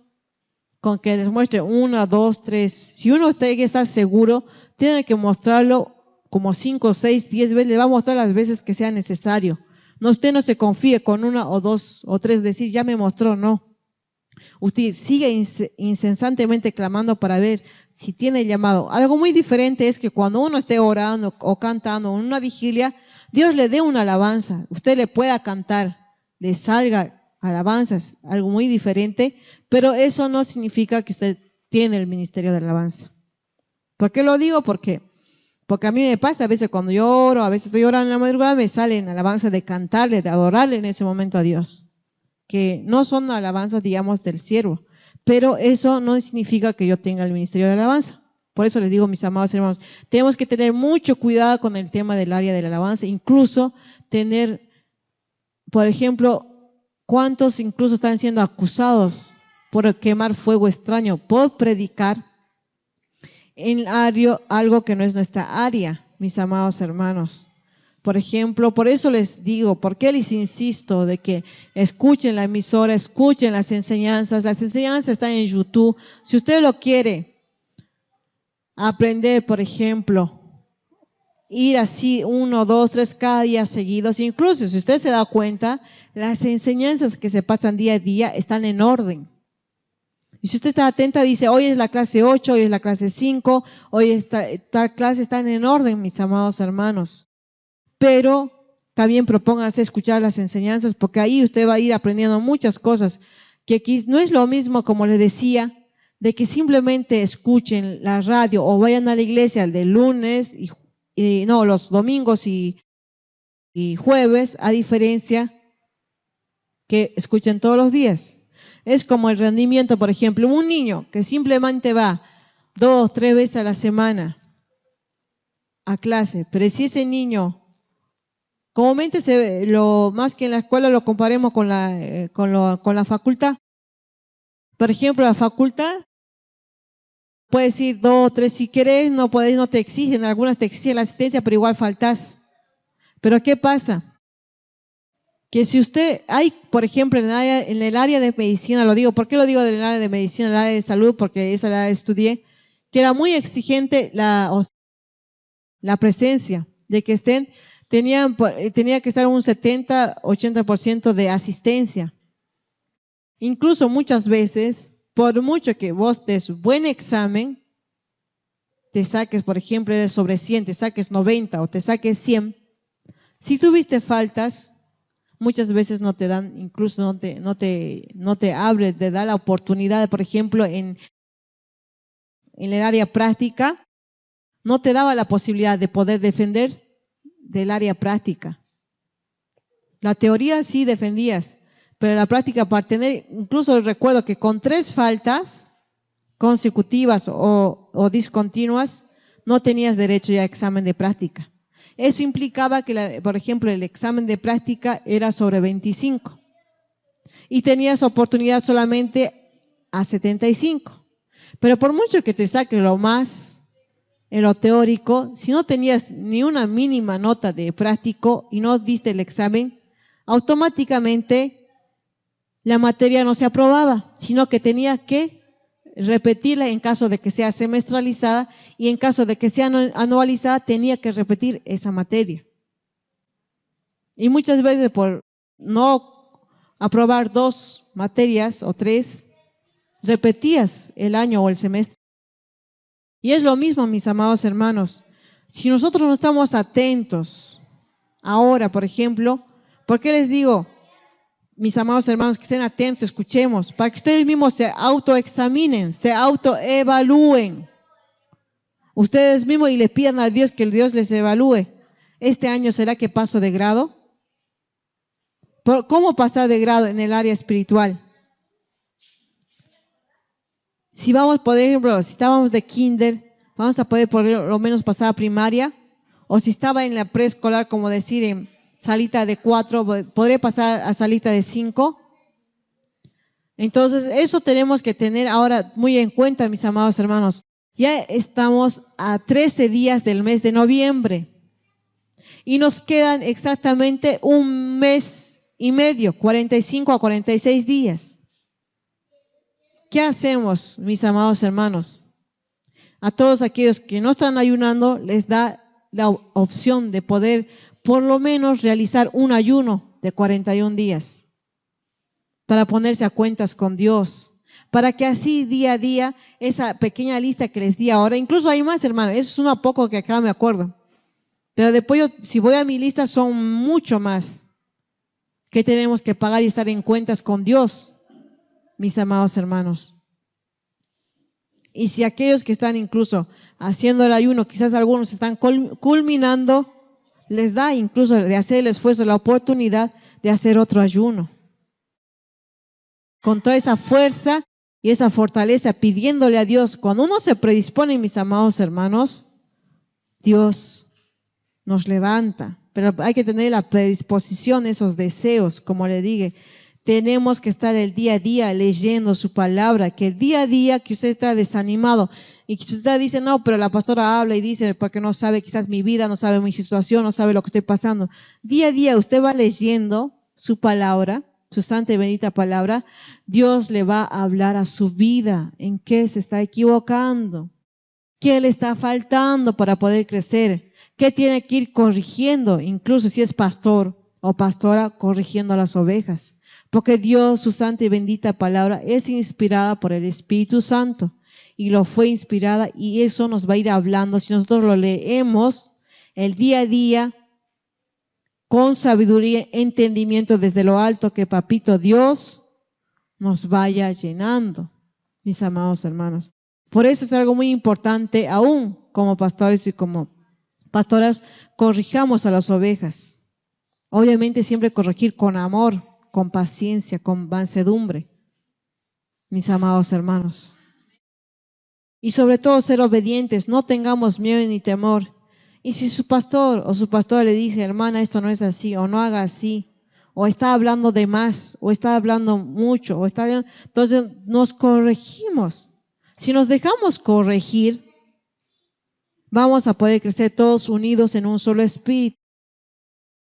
Speaker 1: con que les muestre 1, 2, 3. Si uno está seguro, tiene que mostrarlo como 5, 6, 10 veces, le va a mostrar las veces que sea necesario. No, usted no se confíe con 1 o 2 o 3, decir, ya me mostró, no. Usted sigue incesantemente clamando para ver si tiene el llamado. Algo muy diferente es que cuando uno esté orando o cantando en una vigilia, Dios le dé una alabanza. Usted le pueda cantar, le salga alabanzas, algo muy diferente, pero eso no significa que usted tiene el ministerio de alabanza. ¿Por qué lo digo? Porque a mí me pasa a veces cuando yo oro, a veces estoy orando en la madrugada, me salen alabanzas de cantarle, de adorarle en ese momento a Dios, que no son alabanzas, digamos, del siervo, pero eso no significa que yo tenga el ministerio de alabanza. Por eso les digo, mis amados hermanos, tenemos que tener mucho cuidado con el tema del área de la alabanza, incluso tener, por ejemplo, ¿cuántos incluso están siendo acusados por quemar fuego extraño, por predicar en algo que no es nuestra área, mis amados hermanos? Por ejemplo, por eso les digo, ¿por qué les insisto de que escuchen la emisora, escuchen las enseñanzas? Las enseñanzas están en YouTube. Si usted lo quiere aprender, por ejemplo, ir así 1, 2, 3 cada día seguidos, incluso si usted se da cuenta, las enseñanzas que se pasan día a día están en orden. Y si usted está atenta, dice, hoy es la clase 8, hoy es la clase 5, hoy esta clase están en orden, mis amados hermanos. Pero también propónganse escuchar las enseñanzas, porque ahí usted va a ir aprendiendo muchas cosas, que aquí no es lo mismo, como les decía, de que simplemente escuchen la radio o vayan a la iglesia el de lunes, los domingos y jueves, a diferencia que escuchen todos los días. Es como el rendimiento, por ejemplo, un niño que simplemente va 2, 3 veces a la semana a clase, pero si ese niño, comúnmente más que en la escuela lo comparemos con la facultad. Por ejemplo, la facultad, puedes ir 2, 3 si querés, no podés, no te exigen, algunas te exigen la asistencia, pero igual faltás. Pero ¿qué pasa? Que si usted, hay, por ejemplo, en el área de medicina, lo digo, ¿por qué lo digo del área de medicina, el área de salud? Porque esa la estudié, que era muy exigente la presencia, de que tenía que estar un 70, 80% de asistencia. Incluso muchas veces, por mucho que vos des buen examen, te saques, por ejemplo, eres sobre 100, te saques 90 o te saques 100, si tuviste faltas, muchas veces no te dan, incluso no te abre, te da la oportunidad, por ejemplo, en el área práctica, no te daba la posibilidad de poder defender del área práctica. La teoría sí defendías, pero la práctica para tener, incluso recuerdo que con 3 faltas, consecutivas o discontinuas, no tenías derecho ya a examen de práctica. Eso implicaba que, por ejemplo, el examen de práctica era sobre 25 y tenías oportunidad solamente a 75. Pero por mucho que te saques lo más en lo teórico, si no tenías ni una mínima nota de práctico y no diste el examen, automáticamente la materia no se aprobaba, sino que tenías que repetirla en caso de que sea semestralizada y en caso de que sea anualizada tenía que repetir esa materia. Y muchas veces por no aprobar 2 materias o 3, repetías el año o el semestre. Y es lo mismo, mis amados hermanos. Si nosotros no estamos atentos ahora, por ejemplo, ¿por qué les digo, mis amados hermanos, que estén atentos, escuchemos, para que ustedes mismos se autoexaminen, se autoevalúen? Ustedes mismos y le pidan a Dios que Dios les evalúe. ¿Este año será que paso de grado? ¿Cómo pasar de grado en el área espiritual? Si vamos, por ejemplo, si estábamos de kinder, vamos a poder por lo menos pasar a primaria, o si estaba en la preescolar, como decir, en salita de 4, ¿podré pasar a salita de 5? Entonces, eso tenemos que tener ahora muy en cuenta, mis amados hermanos. Ya estamos a 13 días del mes de noviembre y nos quedan exactamente un mes y medio, 45 a 46 días. ¿Qué hacemos, mis amados hermanos? A todos aquellos que no están ayunando, les da la opción de poder por lo menos realizar un ayuno de 41 días para ponerse a cuentas con Dios, para que así día a día, esa pequeña lista que les di ahora, incluso hay más, hermano, eso es uno poco que acá me acuerdo, pero después si voy a mi lista son mucho más que tenemos que pagar y estar en cuentas con Dios, mis amados hermanos. Y si aquellos que están incluso haciendo el ayuno, quizás algunos están culminando, les da incluso de hacer el esfuerzo, la oportunidad de hacer otro ayuno. Con toda esa fuerza y esa fortaleza, pidiéndole a Dios. Cuando uno se predispone, mis amados hermanos, Dios nos levanta. Pero hay que tener la predisposición, esos deseos, como le dije. Tenemos que estar el día a día leyendo su palabra, que el día a día que usted está desanimado y que usted dice, no, pero la pastora habla y dice, porque no sabe quizás mi vida, no sabe mi situación, no sabe lo que estoy pasando. Día a día usted va leyendo su palabra, su santa y bendita palabra, Dios le va a hablar a su vida, en qué se está equivocando, qué le está faltando para poder crecer, qué tiene que ir corrigiendo, incluso si es pastor o pastora, corrigiendo a las ovejas. Porque Dios, su santa y bendita palabra, es inspirada por el Espíritu Santo y lo fue inspirada y eso nos va a ir hablando. Si nosotros lo leemos el día a día con sabiduría, entendimiento desde lo alto, que Papito Dios nos vaya llenando, mis amados hermanos. Por eso es algo muy importante, aún como pastores y como pastoras, corrijamos a las ovejas. Obviamente siempre corregir con amor, con paciencia, con mansedumbre, mis amados hermanos. Y sobre todo ser obedientes, no tengamos miedo ni temor. Y si su pastor o su pastora le dice, hermana, esto no es así, o no haga así, o está hablando de más, o está hablando mucho, entonces nos corregimos. Si nos dejamos corregir, vamos a poder crecer todos unidos en un solo espíritu.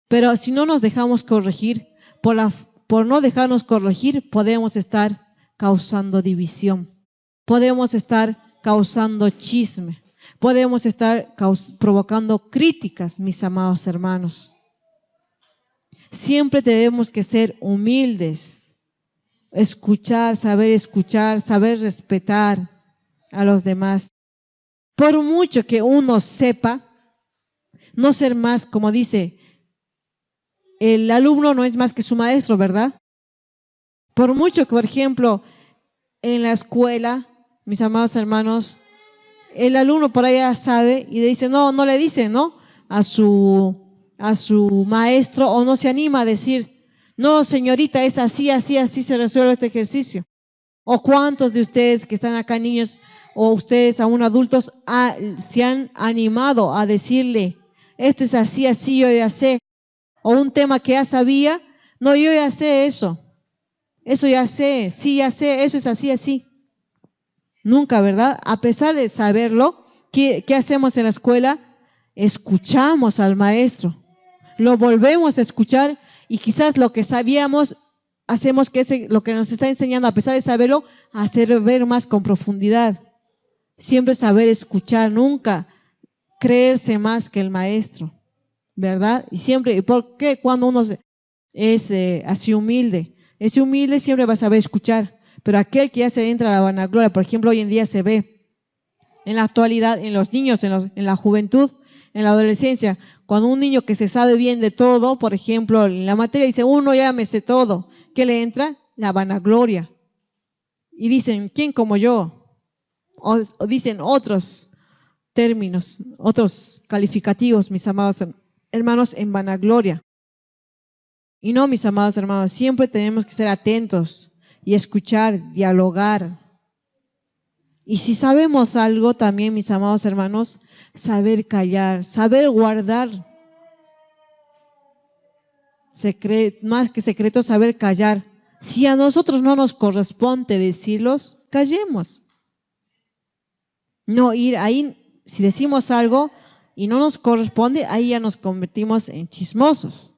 Speaker 1: Pero si no nos dejamos corregir, por no dejarnos corregir, podemos estar causando división, podemos estar causando chisme, podemos estar provocando críticas, mis amados hermanos. Siempre tenemos que ser humildes, escuchar, saber respetar a los demás. Por mucho que uno sepa, no ser más, como dice, el alumno no es más que su maestro, ¿verdad? Por mucho que, por ejemplo, en la escuela, mis amados hermanos, el alumno por allá sabe y le dice, no le dice, ¿no? A su maestro, o no se anima a decir, no, señorita, es así se resuelve este ejercicio. ¿O cuántos de ustedes que están acá, niños, o ustedes aún adultos, se han animado a decirle, esto es así, así, yo ya sé? O un tema que ya sabía, no, yo ya sé eso ya sé, sí, ya sé, eso es así, así. Nunca, ¿verdad? A pesar de saberlo, ¿qué hacemos en la escuela? Escuchamos al maestro, lo volvemos a escuchar y quizás lo que sabíamos, hacemos que lo que nos está enseñando, a pesar de saberlo, hacer ver más con profundidad. Siempre saber escuchar, nunca creerse más que el maestro, ¿verdad? Y siempre, ¿por qué cuando uno es así humilde? Ese humilde siempre va a saber escuchar, pero aquel que ya se entra a la vanagloria, por ejemplo, hoy en día se ve en la actualidad, en los niños, en la juventud, en la adolescencia, cuando un niño que se sabe bien de todo, por ejemplo, en la materia dice, uno ya me sé todo, ¿qué le entra? La vanagloria. Y dicen, ¿quién como yo? O dicen otros términos, otros calificativos, mis amados hermanos, en vanagloria. Y no, mis amados hermanos, siempre tenemos que ser atentos y escuchar, dialogar. Y si sabemos algo también, mis amados hermanos, saber callar, saber guardar. Más que secreto, saber callar. Si a nosotros no nos corresponde decirlos, callemos. No ir ahí, si decimos algo y no nos corresponde, ahí ya nos convertimos en chismosos.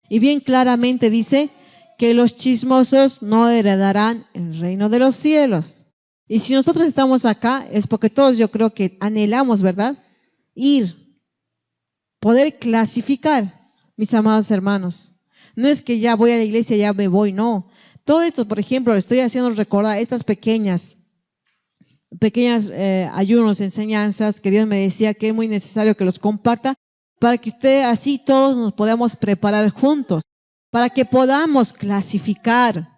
Speaker 1: Y bien claramente dice que los chismosos no heredarán el reino de los cielos. Y si nosotros estamos acá, es porque todos yo creo que anhelamos, ¿verdad? Poder clasificar, mis amados hermanos. No es que ya voy a la iglesia, ya me voy, no. Todo esto, por ejemplo, le estoy haciendo recordar estas pequeñas ayunos, enseñanzas que Dios me decía que es muy necesario que los comparta, para que usted así todos nos podamos preparar juntos, para que podamos clasificar.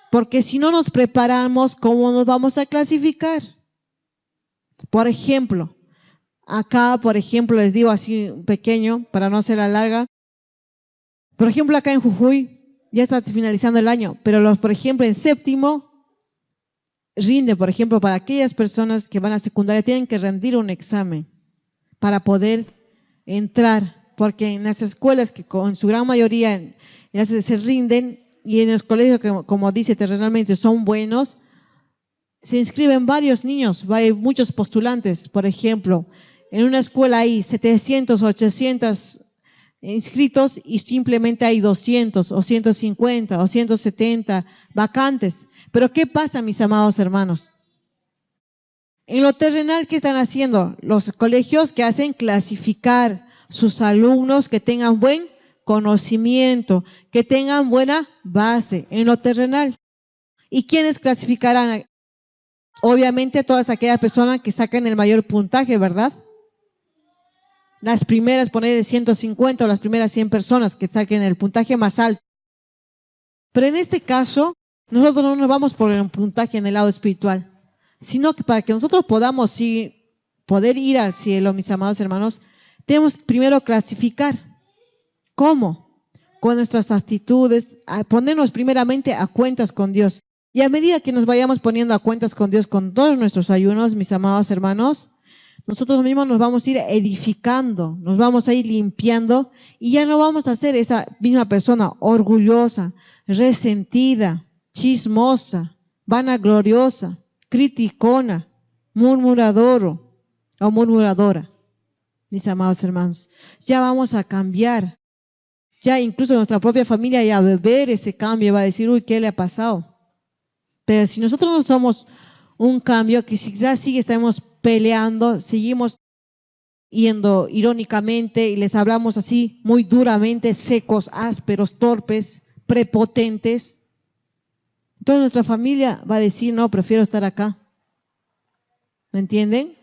Speaker 1: Porque si no nos preparamos, ¿cómo nos vamos a clasificar? Por ejemplo, acá, les digo así pequeño, para no hacerla larga. Por ejemplo, acá en Jujuy, ya está finalizando el año, pero por ejemplo, en séptimo, rinde, por ejemplo, para aquellas personas que van a secundaria, tienen que rendir un examen para poder entrar, porque en las escuelas que con su gran mayoría se rinden y en los colegios que, como dice terrenalmente, son buenos, se inscriben varios niños, hay muchos postulantes. Por ejemplo, en una escuela hay 700, 800 inscritos y simplemente hay 200 o 150 o 170 vacantes. Pero ¿qué pasa, mis amados hermanos? En lo terrenal, ¿qué están haciendo? Los colegios que hacen clasificar sus alumnos que tengan buen conocimiento, que tengan buena base en lo terrenal. ¿Y quiénes clasificarán? Obviamente todas aquellas personas que sacan el mayor puntaje, ¿verdad? Las primeras, poner de 150 o las primeras 100 personas que saquen el puntaje más alto. Pero en este caso, nosotros no nos vamos por el puntaje en el lado espiritual, sino que para que nosotros podamos poder ir al cielo, mis amados hermanos, tenemos primero clasificar. ¿Cómo? Con nuestras actitudes, a ponernos primeramente a cuentas con Dios. Y a medida que nos vayamos poniendo a cuentas con Dios con todos nuestros ayunos, mis amados hermanos, nosotros mismos nos vamos a ir edificando, nos vamos a ir limpiando y ya no vamos a ser esa misma persona orgullosa, resentida, chismosa, vanagloriosa, criticona, murmuradora. Mis amados hermanos, ya vamos a cambiar. Ya incluso nuestra propia familia ya va a ver ese cambio, va a decir, uy, ¿qué le ha pasado? Pero si nosotros no somos un cambio, que quizás sí estamos peleando, seguimos yendo irónicamente y les hablamos así muy duramente, secos, ásperos, torpes, prepotentes, entonces nuestra familia va a decir, no, prefiero estar acá. ¿Me entienden?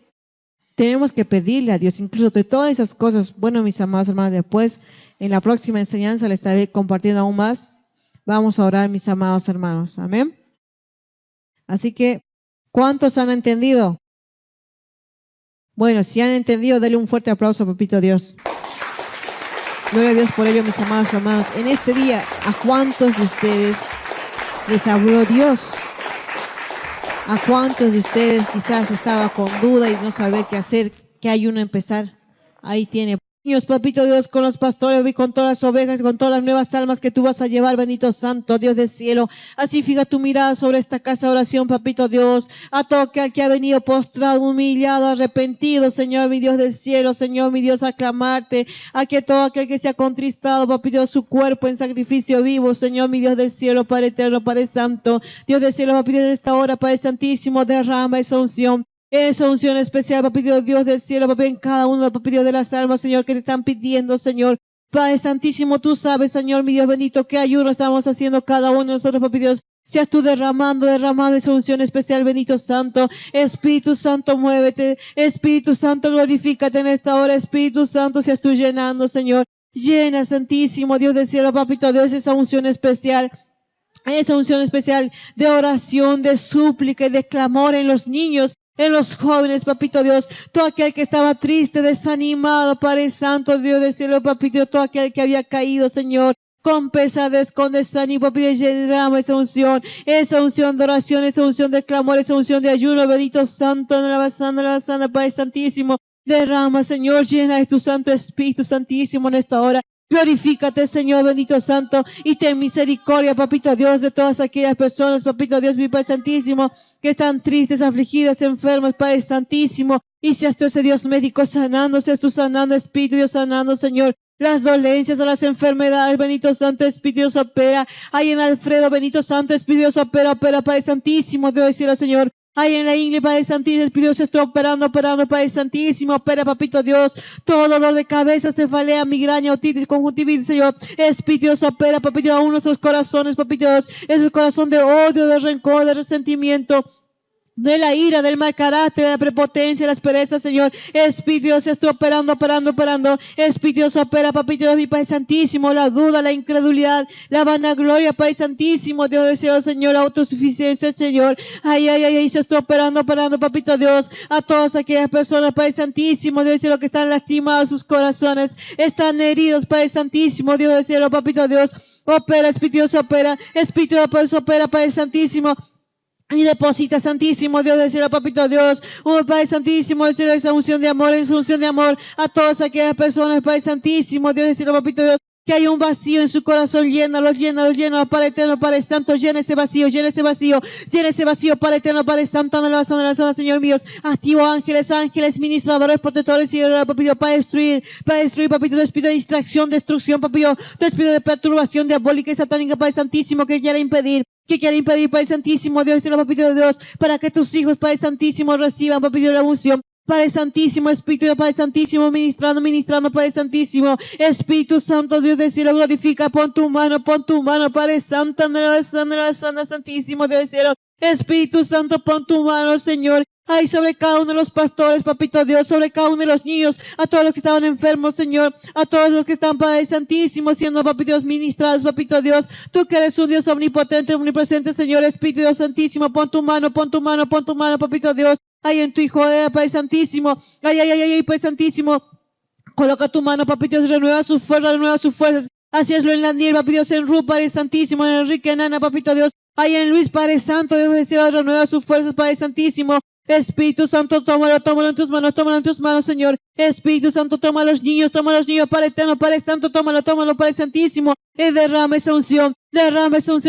Speaker 1: Tenemos que pedirle a Dios, incluso de todas esas cosas. Bueno, mis amados hermanos, después en la próxima enseñanza le estaré compartiendo aún más. Vamos a orar, mis amados hermanos. Amén. Así que, ¿cuántos han entendido? Bueno, si han entendido, denle un fuerte aplauso a Papito Dios. Gloria a Dios por ello, mis amados hermanos. En este día, ¿a cuántos de ustedes les habló Dios? ¿A cuántos de ustedes quizás estaba con duda y no saber qué hacer, qué ayuno empezar? Ahí tiene. Niños, papito Dios, con los pastores y con todas las ovejas, con todas las nuevas almas que tú vas a llevar, bendito santo Dios del cielo. Así fija tu mirada sobre esta casa de oración, papito Dios, a todo aquel que ha venido postrado, humillado, arrepentido, Señor, mi Dios del cielo, Señor, mi Dios, a clamarte, a que todo aquel que se ha contristado, papito Dios, su cuerpo en sacrificio vivo, Señor, mi Dios del cielo, Padre eterno, Padre santo, Dios del cielo, papito, en esta hora, Padre santísimo, derrama esa unción especial, papi Dios del cielo, papi, en cada uno, papi Dios de las almas, Señor, que te están pidiendo, Señor. Padre Santísimo, tú sabes, Señor, mi Dios bendito, qué ayuno estamos haciendo cada uno de nosotros, papi Dios. Seas tú derramando esa unción especial, bendito Santo. Espíritu Santo, muévete. Espíritu Santo, glorifícate en esta hora. Espíritu Santo, seas tú llenando, Señor. Llena, Santísimo, Dios del cielo, papito Dios, esa unción especial de oración, de súplica y de clamor en los niños, en los jóvenes, papito Dios, todo aquel que estaba triste, desanimado, Padre Santo, Dios del cielo, papito Dios, todo aquel que había caído, Señor, con pesadez, con desánimo, papito, derrama esa unción de oración, esa unción de clamor, esa unción de ayuno, bendito Santo, la sana, Padre Santísimo, derrama, Señor, llena de tu Santo Espíritu Santísimo en esta hora. Glorifícate, Señor, bendito Santo, y ten misericordia, papito Dios, de todas aquellas personas, papito Dios, mi Padre Santísimo, que están tristes, afligidas, enfermas, Padre Santísimo, y seas tú ese Dios médico sanando, seas tú sanando, Espíritu Dios sanando, Señor, las dolencias, las enfermedades, bendito Santo Espíritu Dios opera, ahí en Alfredo, bendito Santo Espíritu Dios opera, Padre Santísimo, Dios del cielo, Señor. Ahí en la Ingrid, Padre Santísimo, Espíritu Dios está operando, Padre Santísimo, opera, papito Dios, todo dolor de cabeza, cefalea, migraña, otitis, conjuntivitis, Señor, Espíritu Dios opera, papito, aún nuestros corazones, papito Dios, ese corazón de odio, de rencor, de resentimiento, de la ira, del mal carácter, de la prepotencia, la aspereza, Señor. Espíritu Dios, está operando. Espíritu Dios opera, papito Dios, mi Padre Santísimo, la duda, la incredulidad, la vanagloria, Padre Santísimo, Dios del cielo, Señor, la autosuficiencia, Señor. Ay, se está operando, papito Dios, a todas aquellas personas, Padre Santísimo, Dios del cielo, que están lastimados sus corazones, están heridos, Padre Santísimo, Dios del cielo, papito Dios, opera, Espíritu Dios opera, Espíritu Dios opera, Padre Santísimo. Y deposita, Santísimo Dios del cielo, papito Dios, Padre Santísimo del cielo, esa unción de amor, a todas aquellas personas, Padre Santísimo Dios del cielo, papito Dios, que hay un vacío en su corazón, llénalo, Padre eterno, Padre Santo, llena ese vacío, Padre eterno, Padre Santo, la sana, Señor mío, activo ángeles, ministradores, protectores, y papito, para destruir, papito, espíritu de distracción, destrucción, papito, espíritu de perturbación diabólica y satánica, Padre Santísimo, que quiera impedir, Padre Santísimo, Dios, papito de Dios, para que tus hijos, Padre Santísimo, reciban, papito, la unción. Padre Santísimo, Espíritu de Padre Santísimo, ministrando, Padre Santísimo, Espíritu Santo, Dios del cielo, glorifica, pon tu mano, Padre Santo, Santísimo, Dios del cielo, Espíritu Santo, pon tu mano, Señor, ay, sobre cada uno de los pastores, papito Dios, sobre cada uno de los niños, a todos los que estaban enfermos, Señor, a todos los que están, Padre Santísimo, siendo, papito Dios, ministrados, papito Dios, tú que eres un Dios omnipotente, omnipresente, Señor, Espíritu Dios Santísimo, pon tu mano, papito Dios, ay, en tu Hijo, Padre Santísimo, ay, Padre Santísimo, coloca tu mano, papito Dios, renueva sus fuerzas, así es lo en la nieve, papito Dios, en Ruth, Padre Santísimo, en Enrique, en Ana, papito Dios, ay, en Luis, Padre Santo, Dios del cielo, renueva sus fuerzas, Padre Santísimo, Espíritu Santo, tómalo en tus manos, Señor. Espíritu Santo, toma a los niños, Padre eterno, Padre Santo, tómalo, Padre Santísimo. Derrama esa unción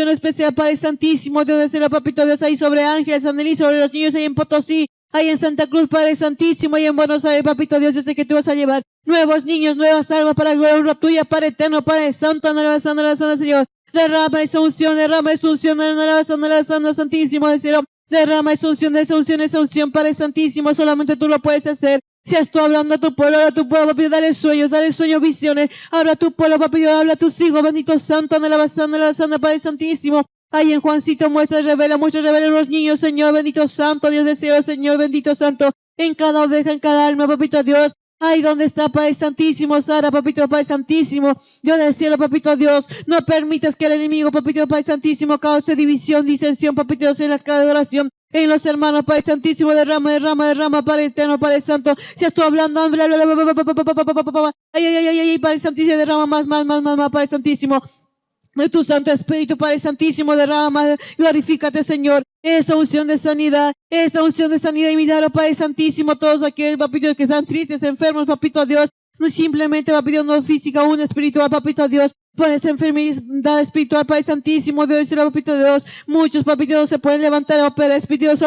Speaker 1: especial, Padre Santísimo, Dios del cielo, papito Dios, ahí sobre Ángeles, Anneli, sobre los niños, ahí en Potosí, ahí en Santa Cruz, Padre Santísimo, ahí en Buenos Aires, papito Dios, yo sé que tú vas a llevar nuevos niños, nuevas almas para gloria y honra tuya, Padre eterno, Padre Santo, la sana, Señor. Derrama esa unción, la sana, Santísimo del cielo. Derrama esa unción, Padre Santísimo, solamente tú lo puedes hacer. Seas tú hablando a tu pueblo, papi, dale sueños, visiones. Habla a tu pueblo, papi, habla a tus hijos, bendito Santo, la sana, Padre Santísimo. Ahí en Juancito muestra, revela los niños, Señor, bendito Santo, Dios del cielo, Señor, bendito Santo. En cada oveja, en cada alma, papito Dios. Ay, ¿dónde está, Padre Santísimo, Sara, papito, Padre Santísimo? Dios del cielo, papito Dios, no permitas que el enemigo, papito, Padre Santísimo, cause división, disensión, papito Dios, en las casas de oración, en los hermanos, Padre Santísimo, derrama, Padre eterno, Padre Santo, si estoy hablando, ay, Padre Santísimo, derrama más, Padre Santísimo, de tu Santo Espíritu, Padre Santísimo, derrama, glorifícate, Señor. esa unción de sanidad y milagro, Padre Santísimo, todos aquellos, Papito Dios, que están tristes, enfermos, Papito Dios, no simplemente, Papito Dios, no física, aún espiritual, Papito Dios, por esa enfermedad espiritual, Padre Santísimo, Dios, Papito Dios, muchos, Papito Dios, se pueden levantar, opera, Espíritu Dios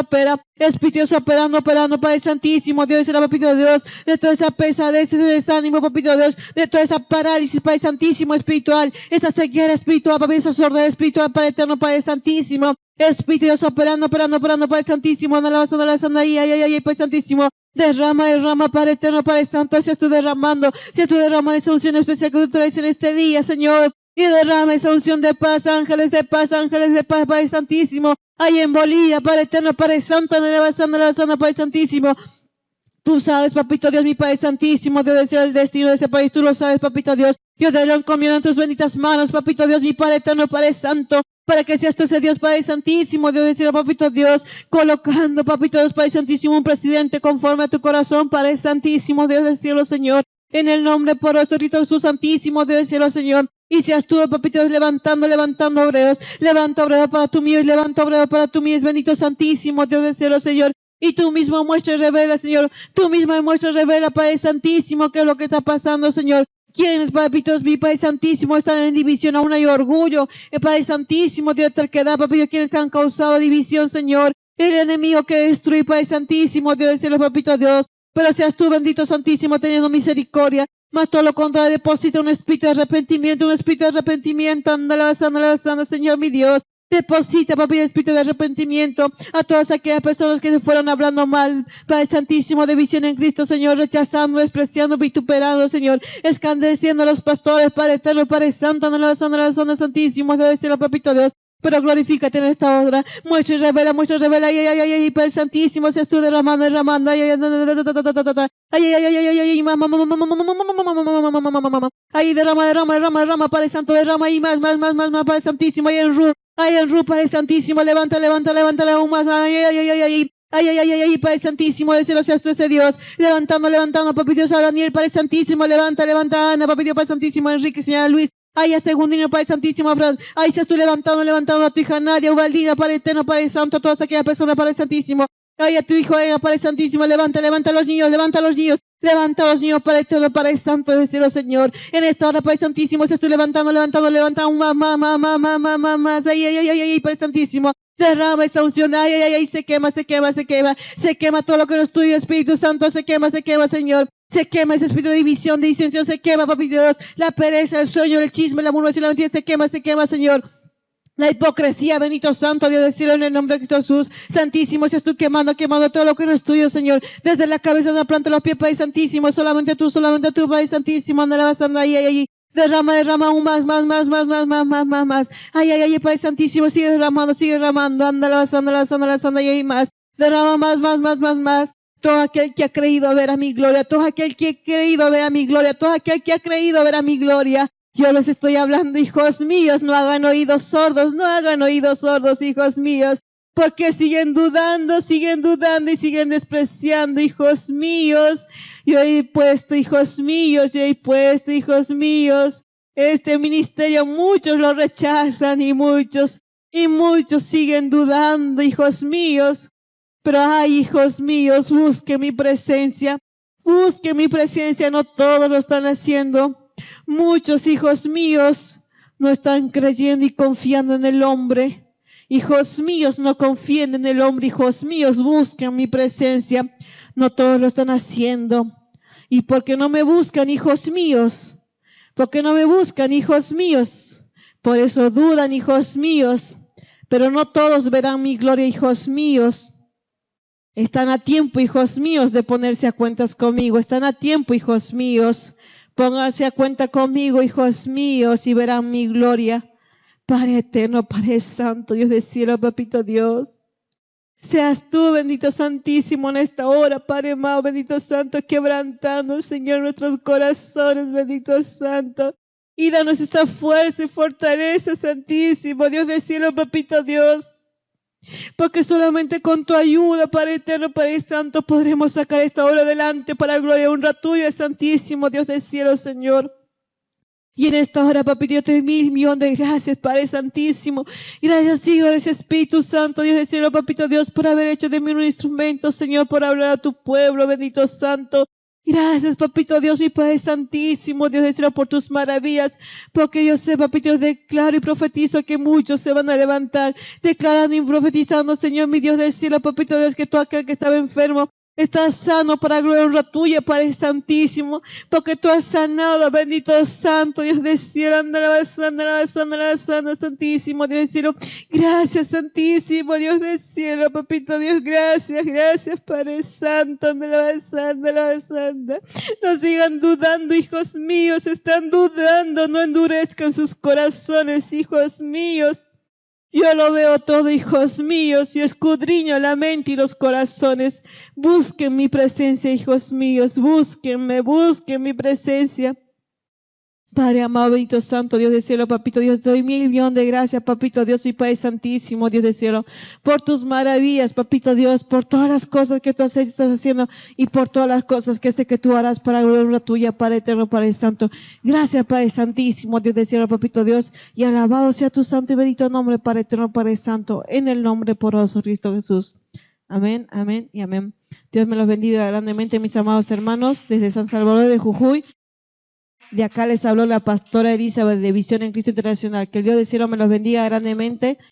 Speaker 1: operando, Padre Santísimo, Dios, Papito Dios, de toda esa pesadez, ese desánimo, Papito Dios, de toda esa parálisis, Padre Santísimo, espiritual, esa ceguera espiritual, Padre, esa sordera espiritual, Padre Eterno, Padre Santísimo, Espíritu Dios operando, Padre Santísimo, ay, Padre Santísimo, derrama, Padre Eterno, Padre Santo, seas tú derramando esa unción especial que tú traes en este día, Señor, y derrama esa unción de paz, ángeles de paz, Padre Santísimo, ahí en Bolivia, Padre Eterno, Padre Santo, Padre Santísimo. Tú sabes, Papito Dios, mi Padre Santísimo, Dios desea el destino de ese país, tú lo sabes, Papito Dios. Yo te lo encomiendo en tus benditas manos, Papito Dios, mi Padre Eterno, Padre Santo, para que seas tú ese Dios, Padre Santísimo, Dios desea, Papito Dios, colocando, Papito Dios, Padre Santísimo, un presidente conforme a tu corazón, Padre Santísimo, Dios del cielo, Señor, en el nombre poderoso de Jesús Santísimo, Dios del cielo, Señor. Y seas tú, Papito Dios, levantando obreros, levanta obreros para tu mío y levanta obreros para tu mío, es bendito Santísimo, Dios del cielo, Señor. Y tú mismo muestra y revela, Señor. Tú mismo muestra y revela, Padre Santísimo, qué es lo que está pasando, Señor. ¿Quiénes, Papito Dios, mi Padre Santísimo, están en división? Aún hay orgullo. El Padre Santísimo, Dios, terquedad, Papito, quienes han causado división, Señor. El enemigo que destruye, Padre Santísimo, Dios del cielo, Papito Dios. Pero seas tú, bendito Santísimo, teniendo misericordia. Más todo lo contrario, deposita un espíritu de arrepentimiento, Ándale, Señor, mi Dios. Deposita, papi, el espíritu de arrepentimiento a todas aquellas personas que se fueron hablando mal, Padre Santísimo, de visión en Cristo, Señor, rechazando, despreciando, vituperando, Señor, escandeciendo a los pastores, Padre Eterno, Padre Santo, Santísimo, Dios del cielo, Papito Dios. Pero glorifícate en esta hora. Muestra y revela, ay, Padre Santísimo, seas tú derramando, ay, derrama, Padre Santo, derrama y más, Padre Santísimo, ay, en Ru, Padre Santísimo, levanta aún más, ay, Padre Santísimo, de cielo seas tú ese Dios, levantando, papi Dios, a Daniel, Padre Santísimo, levanta, Ana, papi Dios, Padre Santísimo, Enrique, Señora Luis, ay, a Segundino, Padre Santísimo, ay, seas tú levantando a tu hija Nadia, Ubaldina, Padre Eterno, Padre Santo, a todas aquellas personas, Padre Santísimo, ay, a tu hijo, Padre Santísimo, levanta a los niños, levanta a los niños, Padre Eterno, Padre Santo, del cielo, Señor, en esta hora, Padre Santísimo, seas tú levantando, aún más, ay, Padre Santísimo, derrama esa unción, ay, se quema todo lo que no es tuyo, Espíritu Santo, se quema, Señor. Se quema ese espíritu de división, de disensión, se quema, papi Dios, la pereza, el sueño, el chisme, la murmuración, la mentira, se quema, Señor. La hipocresía, bendito Santo, Dios del cielo, en el nombre de Cristo Jesús, Santísimo, seas tú quemando todo lo que no es tuyo, Señor, desde la cabeza de la planta de los pies, Padre Santísimo, solamente tú, Padre Santísimo, anda, ay, derrama aún más, ay, Padre Santísimo, sigue derramando, anda, y más, derrama más, todo aquel que ha creído ver a mi gloria, todo aquel que ha creído ver a mi gloria, yo les estoy hablando, hijos míos, no hagan oídos sordos, hijos míos, porque siguen dudando y siguen despreciando, hijos míos. Yo he puesto, hijos míos, este ministerio, muchos lo rechazan y muchos siguen dudando, hijos míos. Pero ay, hijos míos, busque mi presencia, no todos lo están haciendo. Muchos hijos míos no están creyendo y confiando en el hombre. Hijos míos, no confíen en el hombre, hijos míos, busquen mi presencia. No todos lo están haciendo. ¿Y por qué no me buscan, hijos míos? ¿Por eso dudan, hijos míos. Pero no todos verán mi gloria, hijos míos. Están a tiempo, hijos míos, de ponerse a cuentas conmigo. Están a tiempo, hijos míos. Pónganse a cuenta conmigo, hijos míos, y verán mi gloria. Padre Eterno, Padre Santo, Dios del cielo, Papito Dios. Seas tú, bendito Santísimo, en esta hora, Padre amado, bendito Santo, quebrantando, Señor, nuestros corazones, bendito Santo. Y danos esa fuerza y fortaleza, Santísimo, Dios del cielo, Papito Dios. Porque solamente con tu ayuda, Padre Eterno, Padre Santo, podremos sacar esta obra adelante para gloria y honra tuya, Santísimo, Dios del cielo, Señor. Y en esta hora, papito Dios, te doy 1.000.000.000 de gracias, Padre Santísimo. Gracias, Hijo, gracias, Espíritu Santo, Dios del cielo, papito Dios, por haber hecho de mí un instrumento, Señor, por hablar a tu pueblo, bendito Santo. Gracias, papito Dios, mi Padre Santísimo, Dios del cielo, por tus maravillas, porque yo sé, papito Dios, declaro y profetizo que muchos se van a levantar, declarando y profetizando, Señor, mi Dios del cielo, papito Dios, que tú aquel que estaba enfermo, estás sano para gloria y honra tuya, Padre Santísimo, porque tú has sanado, bendito Santo, Dios del cielo, Santísimo, Dios del cielo. Gracias, Santísimo, Dios del cielo, papito Dios, gracias, gracias, Padre Santo, No sigan dudando, hijos míos, están dudando, no endurezcan sus corazones, hijos míos. Yo lo veo todo, hijos míos, yo escudriño la mente y los corazones. Busquen mi presencia, hijos míos, busquen mi presencia. Padre amado, bendito Santo, Dios del cielo, papito Dios, te doy 1.000.000.000 de gracias, papito Dios, mi Padre Santísimo, Dios del cielo, por tus maravillas, papito Dios, por todas las cosas que tú estás haciendo y por todas las cosas que sé que tú harás para gloria tuya, Padre eterno, Padre Santo. Gracias, Padre Santísimo, Dios del cielo, papito Dios, y alabado sea tu santo y bendito nombre, Padre eterno, Padre Santo, en el nombre poderoso de Cristo Jesús. Amén, amén y amén. Dios me los bendiga grandemente, mis amados hermanos, desde San Salvador de Jujuy. De acá les habló la pastora Elizabeth de Visión en Cristo Internacional. Que el Dios del cielo me los bendiga grandemente.